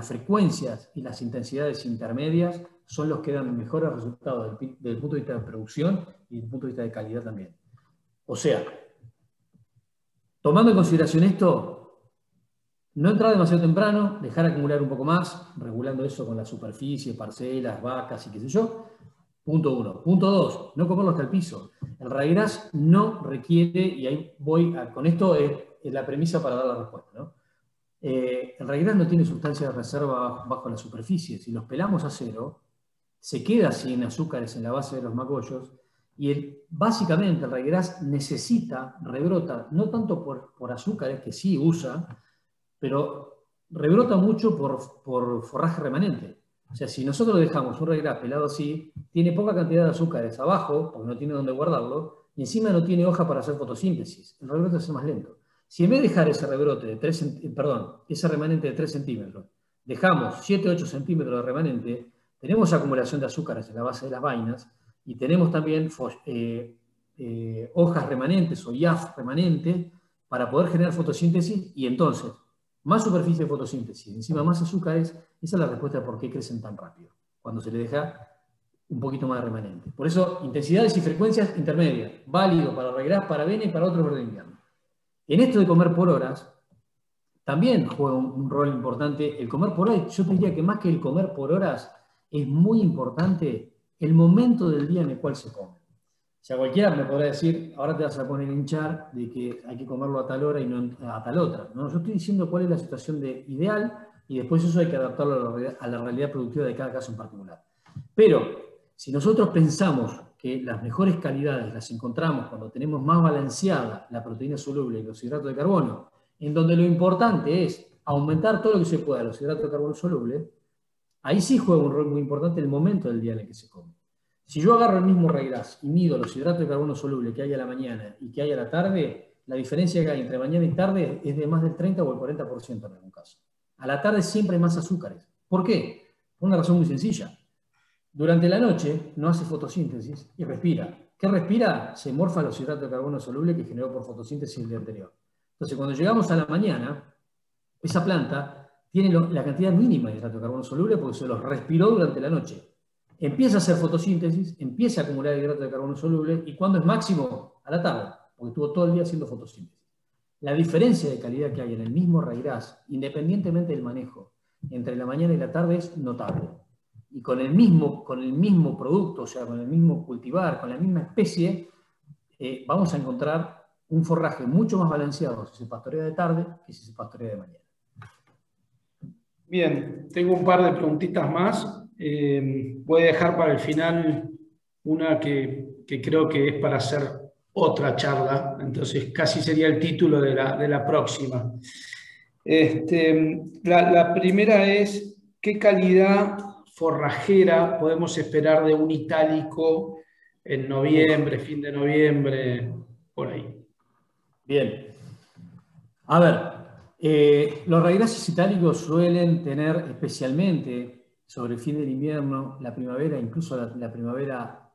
frecuencias y las intensidades intermedias son los que dan mejores resultados desde el punto de vista de producción y desde el punto de vista de calidad también. O sea, tomando en consideración esto, no entrar demasiado temprano, dejar acumular un poco más, regulando eso con la superficie, parcelas, vacas y qué sé yo. Punto 1. Punto 2, no comerlo hasta el piso. El raigras no requiere, y ahí voy, con esto es la premisa para dar la respuesta, ¿no? El raigras no tiene sustancia de reserva bajo la superficie. Si los pelamos a cero, se queda sin azúcares en la base de los magollos y básicamente el raigras rebrota, no tanto por azúcares, que sí usa, pero rebrota mucho por forraje remanente. O sea, si nosotros dejamos un raigras pelado así, tiene poca cantidad de azúcares abajo, porque no tiene dónde guardarlo, y encima no tiene hoja para hacer fotosíntesis. El rebrote es más lento. Si en vez de dejar ese rebrote de ese remanente de 3 centímetros, dejamos 7-8 centímetros de remanente, tenemos acumulación de azúcares en la base de las vainas y tenemos también hojas remanentes o IAF remanente para poder generar fotosíntesis y entonces más superficie de fotosíntesis, encima más azúcares, esa es la respuesta de por qué crecen tan rápido, cuando se les deja un poquito más de remanente. Por eso, intensidades y frecuencias intermedias, válido para raigras, para avena y para otro verde de invierno. En esto de comer por horas, también juega un rol importante. El comer por horas, yo te diría que más que el comer por horas, es muy importante el momento del día en el cual se come. O sea, cualquiera me podrá decir, ahora te vas a poner a hinchar de que hay que comerlo a tal hora y no a tal otra. No, yo estoy diciendo cuál es la situación ideal y después eso hay que adaptarlo a la realidad productiva de cada caso en particular. Pero, si nosotros pensamos que las mejores calidades las encontramos cuando tenemos más balanceada la proteína soluble y los hidratos de carbono, en donde lo importante es aumentar todo lo que se pueda los hidratos de carbono solubles, ahí sí juega un rol muy importante el momento del día en el que se come. Si yo agarro el mismo raigras y mido los hidratos de carbono soluble que hay a la mañana y que hay a la tarde, la diferencia que hay entre mañana y tarde es de más del 30 o el 40% en algún caso. A la tarde siempre hay más azúcares. ¿Por qué? Por una razón muy sencilla. Durante la noche no hace fotosíntesis y respira. ¿Qué respira? Se morfa los hidratos de carbono soluble que generó por fotosíntesis el día anterior. Entonces, cuando llegamos a la mañana, esa planta tiene la cantidad mínima de hidratos de carbono soluble porque se los respiró durante la noche. Empieza a hacer fotosíntesis, empieza a acumular hidratos de carbono soluble, y ¿cuándo es máximo? A la tarde, porque estuvo todo el día haciendo fotosíntesis. La diferencia de calidad que hay en el mismo raigras, independientemente del manejo, entre la mañana y la tarde es notable. Y con el mismo producto, o sea, con el mismo cultivar, con la misma especie, vamos a encontrar un forraje mucho más balanceado si se pastorea de tarde que si se pastorea de mañana. Bien, tengo un par de preguntitas más. Voy a dejar para el final una que creo que es para hacer otra charla, entonces casi sería el título de la próxima. La primera es, ¿qué calidad forrajera podemos esperar de un itálico en noviembre, fin de noviembre, por ahí? Bien. A ver, los raigráceos itálicos suelen tener, especialmente sobre el fin del invierno, la primavera, incluso la primavera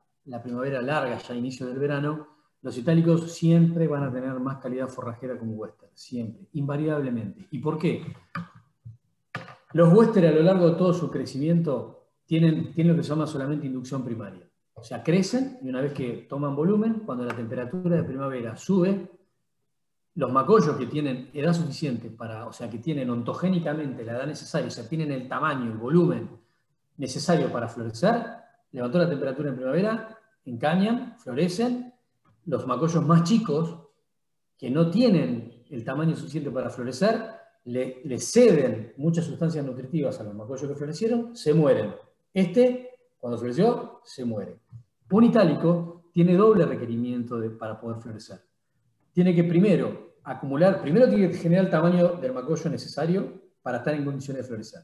larga, ya inicio del verano, los itálicos siempre van a tener más calidad forrajera que un western, siempre, invariablemente. ¿Y por qué? Los western a lo largo de todo su crecimiento tienen lo que se llama solamente inducción primaria. O sea, crecen y una vez que toman volumen, cuando la temperatura de primavera sube, los macollos que tienen edad suficiente para, o sea, que tienen ontogénicamente la edad necesaria, o sea, tienen el tamaño, el volumen necesario para florecer, levantó la temperatura en primavera, encañan, florecen. Los macollos más chicos, que no tienen el tamaño suficiente para florecer, le ceden muchas sustancias nutritivas a los macollos que florecieron, se mueren. Cuando floreció, se muere. Un itálico tiene doble requerimiento para poder florecer. Tiene que primero tiene que generar el tamaño del macollo necesario para estar en condiciones de florecer.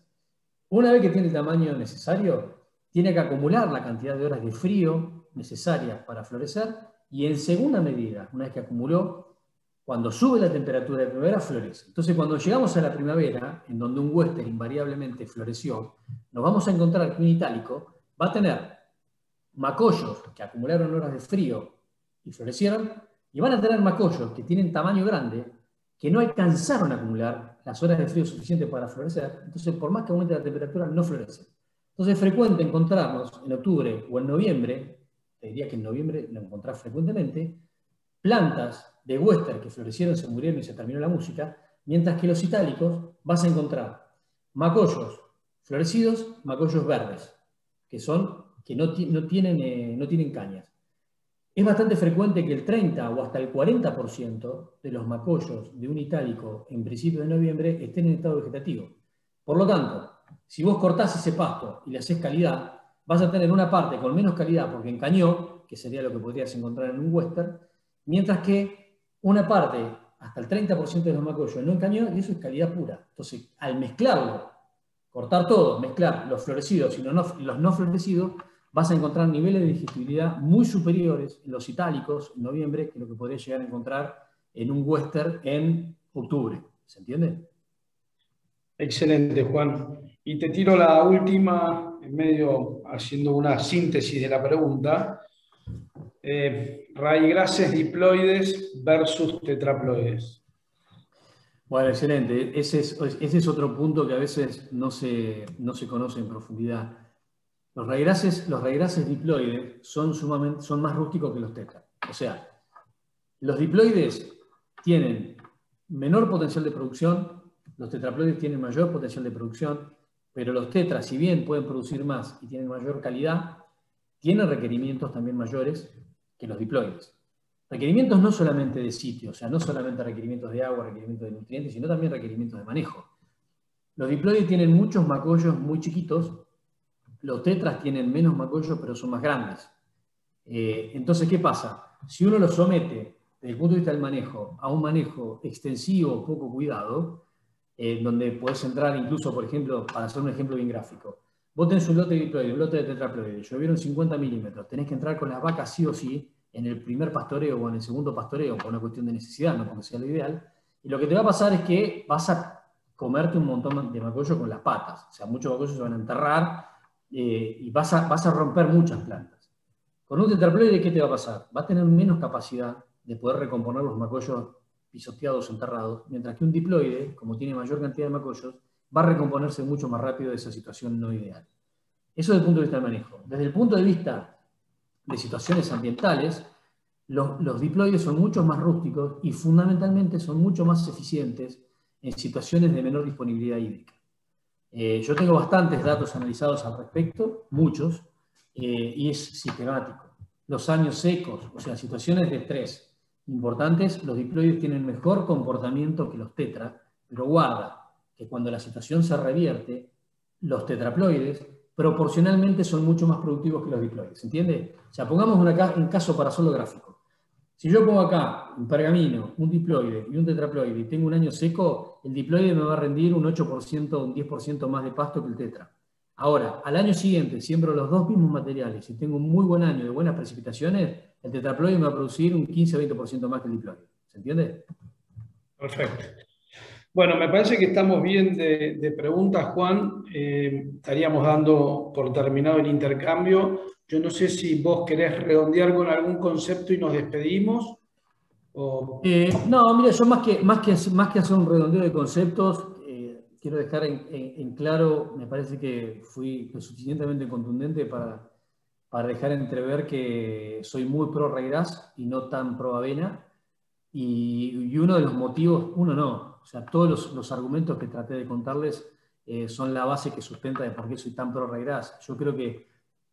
Una vez que tiene el tamaño necesario, tiene que acumular la cantidad de horas de frío necesarias para florecer y en segunda medida, una vez que acumuló, cuando sube la temperatura de primavera, florece. Entonces, cuando llegamos a la primavera, en donde un western invariablemente floreció, nos vamos a encontrar que un itálico va a tener macollos que acumularon horas de frío y florecieron, y van a tener macollos que tienen tamaño grande, que no alcanzaron a acumular las horas de frío suficientes para florecer, entonces por más que aumente la temperatura, no florecen. Entonces es frecuente encontrarnos en octubre o en noviembre, te diría que en noviembre lo encontrás frecuentemente, plantas de western que florecieron, se murieron y se terminó la música, mientras que los itálicos vas a encontrar macollos florecidos, macollos verdes, que no tienen cañas. Es bastante frecuente que el 30 o hasta el 40% de los macollos de un itálico en principio de noviembre estén en estado vegetativo. Por lo tanto, si vos cortás ese pasto y le haces calidad, vas a tener una parte con menos calidad porque encañó, que sería lo que podrías encontrar en un western, mientras que una parte, hasta el 30% de los macollos no encañó, y eso es calidad pura. Entonces, al mezclarlo, cortar todo, mezclar los florecidos y los no florecidos, vas a encontrar niveles de digestibilidad muy superiores en los itálicos en noviembre que lo que podés llegar a encontrar en un western en octubre. ¿Se entiende? Excelente, Juan. Y te tiro la última, en medio haciendo una síntesis de la pregunta. Raigraces diploides versus tetraploides. Bueno, excelente. Ese es otro punto que a veces no se conoce en profundidad. Los raigraces diploides son más rústicos que los tetras. O sea, los diploides tienen menor potencial de producción, los tetraploides tienen mayor potencial de producción, pero los tetras, si bien pueden producir más y tienen mayor calidad, tienen requerimientos también mayores que los diploides. Requerimientos no solamente de sitio, o sea, no solamente requerimientos de agua, requerimientos de nutrientes, sino también requerimientos de manejo. Los diploides tienen muchos macollos muy chiquitos. Los tetras tienen menos macollos, pero son más grandes. Entonces, ¿qué pasa? Si uno los somete, desde el punto de vista del manejo, a un manejo extensivo, poco cuidado, donde podés entrar incluso, por ejemplo, para hacer un ejemplo bien gráfico, vos tenés un lote de diploide, un lote de tetraploide, llovieron 50 milímetros, tenés que entrar con las vacas sí o sí en el primer pastoreo o en el segundo pastoreo por una cuestión de necesidad, no porque sea lo ideal, y lo que te va a pasar es que vas a comerte un montón de macollo con las patas, o sea, muchos macollos se van a enterrar, y vas a romper muchas plantas. Con un tetraploide, ¿qué te va a pasar? Va a tener menos capacidad de poder recomponer los macollos pisoteados o enterrados, mientras que un diploide, como tiene mayor cantidad de macollos, va a recomponerse mucho más rápido de esa situación no ideal. Eso desde el punto de vista del manejo. Desde el punto de vista de situaciones ambientales, los diploides son mucho más rústicos y fundamentalmente son mucho más eficientes en situaciones de menor disponibilidad hídrica. Yo tengo bastantes datos analizados al respecto, muchos, y es sistemático. Los años secos, o sea, situaciones de estrés importantes, los diploides tienen mejor comportamiento que los tetra, pero guarda que cuando la situación se revierte, los tetraploides proporcionalmente son mucho más productivos que los diploides, ¿entiende? O sea, pongamos un caso para solo gráfico. Si yo pongo acá un pergamino, un diploide y un tetraploide y tengo un año seco, el diploide me va a rendir un 8% o un 10% más de pasto que el tetra. Ahora, al año siguiente, siembro los dos mismos materiales y tengo un muy buen año de buenas precipitaciones, el tetraploide me va a producir un 15 o 20% más que el diploide. ¿Se entiende? Perfecto. Bueno, me parece que estamos bien de preguntas, Juan. Estaríamos dando por terminado el intercambio. Yo no sé si vos querés redondear con algún concepto y nos despedimos. O... No, mira, yo más que hacer un redondeo de conceptos, quiero dejar en claro, me parece que fui lo suficientemente contundente para dejar entrever que soy muy pro Reigras y no tan pro avena. Y uno de los motivos, uno no, o sea, todos los argumentos que traté de contarles son la base que sustenta de por qué soy tan pro Reigras. Yo creo que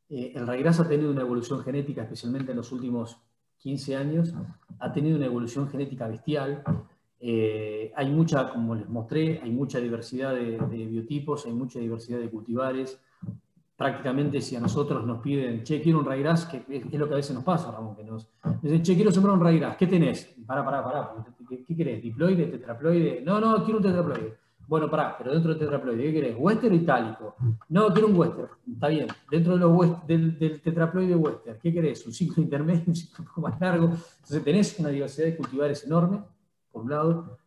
el Reigras ha tenido una evolución genética, especialmente en los últimos 15 años, ha tenido una evolución genética bestial. Hay mucha, como les mostré, hay mucha diversidad de biotipos, hay mucha diversidad de cultivares. Prácticamente si a nosotros nos piden, che, quiero un Reigras, que es lo que a veces nos pasa, Ramón, que nos dicen, che, quiero sembrar un Reigras, ¿qué tenés? Pará, ¿qué querés? ¿Diploide, tetraploide? No, quiero un tetraploide. Bueno, pero dentro del tetraploide, ¿qué querés? ¿Western o itálico? No, quiero un Western, está bien. Dentro de del tetraploide Western, ¿qué querés? ¿Un ciclo intermedio, un ciclo un poco más largo? Entonces tenés una diversidad de cultivares enorme, por un lado.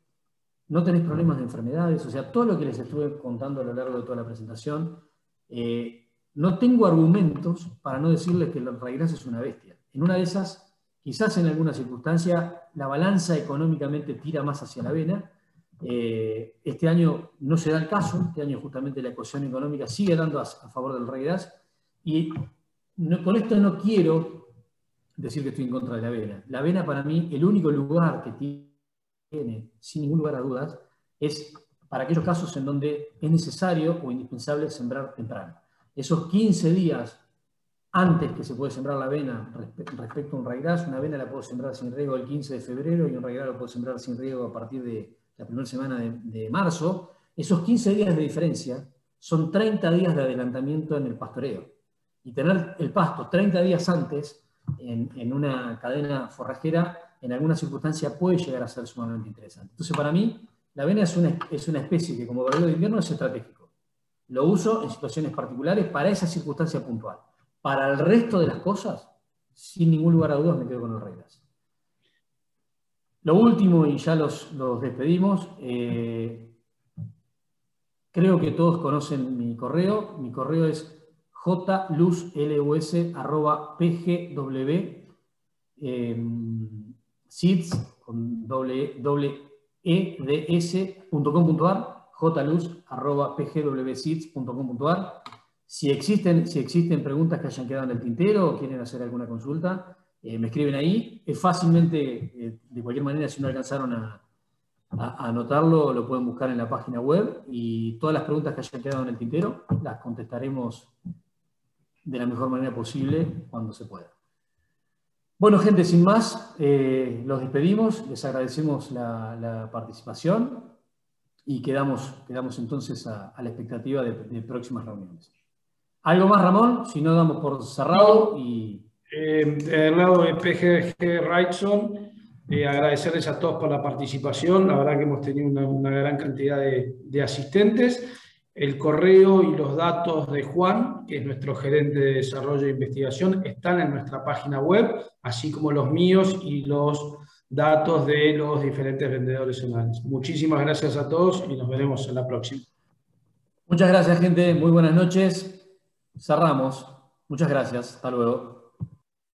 No tenés problemas de enfermedades, o sea, todo lo que les estuve contando a lo largo de toda la presentación, no tengo argumentos para no decirles que el Reigras es una bestia. En una de esas, quizás en alguna circunstancia, la balanza económicamente tira más hacia la avena. Este año no se da el caso, este año justamente la ecuación económica sigue dando a favor del Reigras. Y con esto no quiero decir que estoy en contra de la avena. La avena para mí, el único lugar que tiene, sin ningún lugar a dudas, es para aquellos casos en donde es necesario o indispensable sembrar temprano. Esos 15 días antes que se puede sembrar la avena respecto a un Reigras, una avena la puedo sembrar sin riego el 15 de febrero y un Reigras lo puedo sembrar sin riego a partir de la primera semana de marzo. Esos 15 días de diferencia son 30 días de adelantamiento en el pastoreo. Y tener el pasto 30 días antes en una cadena forrajera, en alguna circunstancia puede llegar a ser sumamente interesante. Entonces, para mí, la avena es una especie que como verdura de invierno es estratégico. Lo uso en situaciones particulares para esa circunstancia puntual. Para el resto de las cosas, sin ningún lugar a dudas, me quedo con el Reigras. Lo último, y ya los despedimos, creo que todos conocen mi correo. Mi correo es jluz@pgwseeds.com.ar, jluz@pgwseeds.com.ar. Si existen preguntas que hayan quedado en el tintero o quieren hacer alguna consulta, me escriben ahí. Es fácilmente, de cualquier manera, si no alcanzaron a anotarlo, lo pueden buscar en la página web y todas las preguntas que hayan quedado en el tintero las contestaremos de la mejor manera posible cuando se pueda. Bueno, gente, sin más, los despedimos, les agradecemos la participación y quedamos entonces a la expectativa de próximas reuniones. ¿Algo más, Ramón? Si no, damos por cerrado. Del lado de PGG Wrightson, agradecerles a todos por la participación. La verdad que hemos tenido una gran cantidad de asistentes. El correo y los datos de Juan, que es nuestro gerente de desarrollo e investigación, están en nuestra página web, así como los míos y los datos de los diferentes vendedores online. Muchísimas gracias a todos y nos veremos en la próxima. Muchas gracias, gente. Muy buenas noches. Cerramos. Muchas gracias. Hasta luego.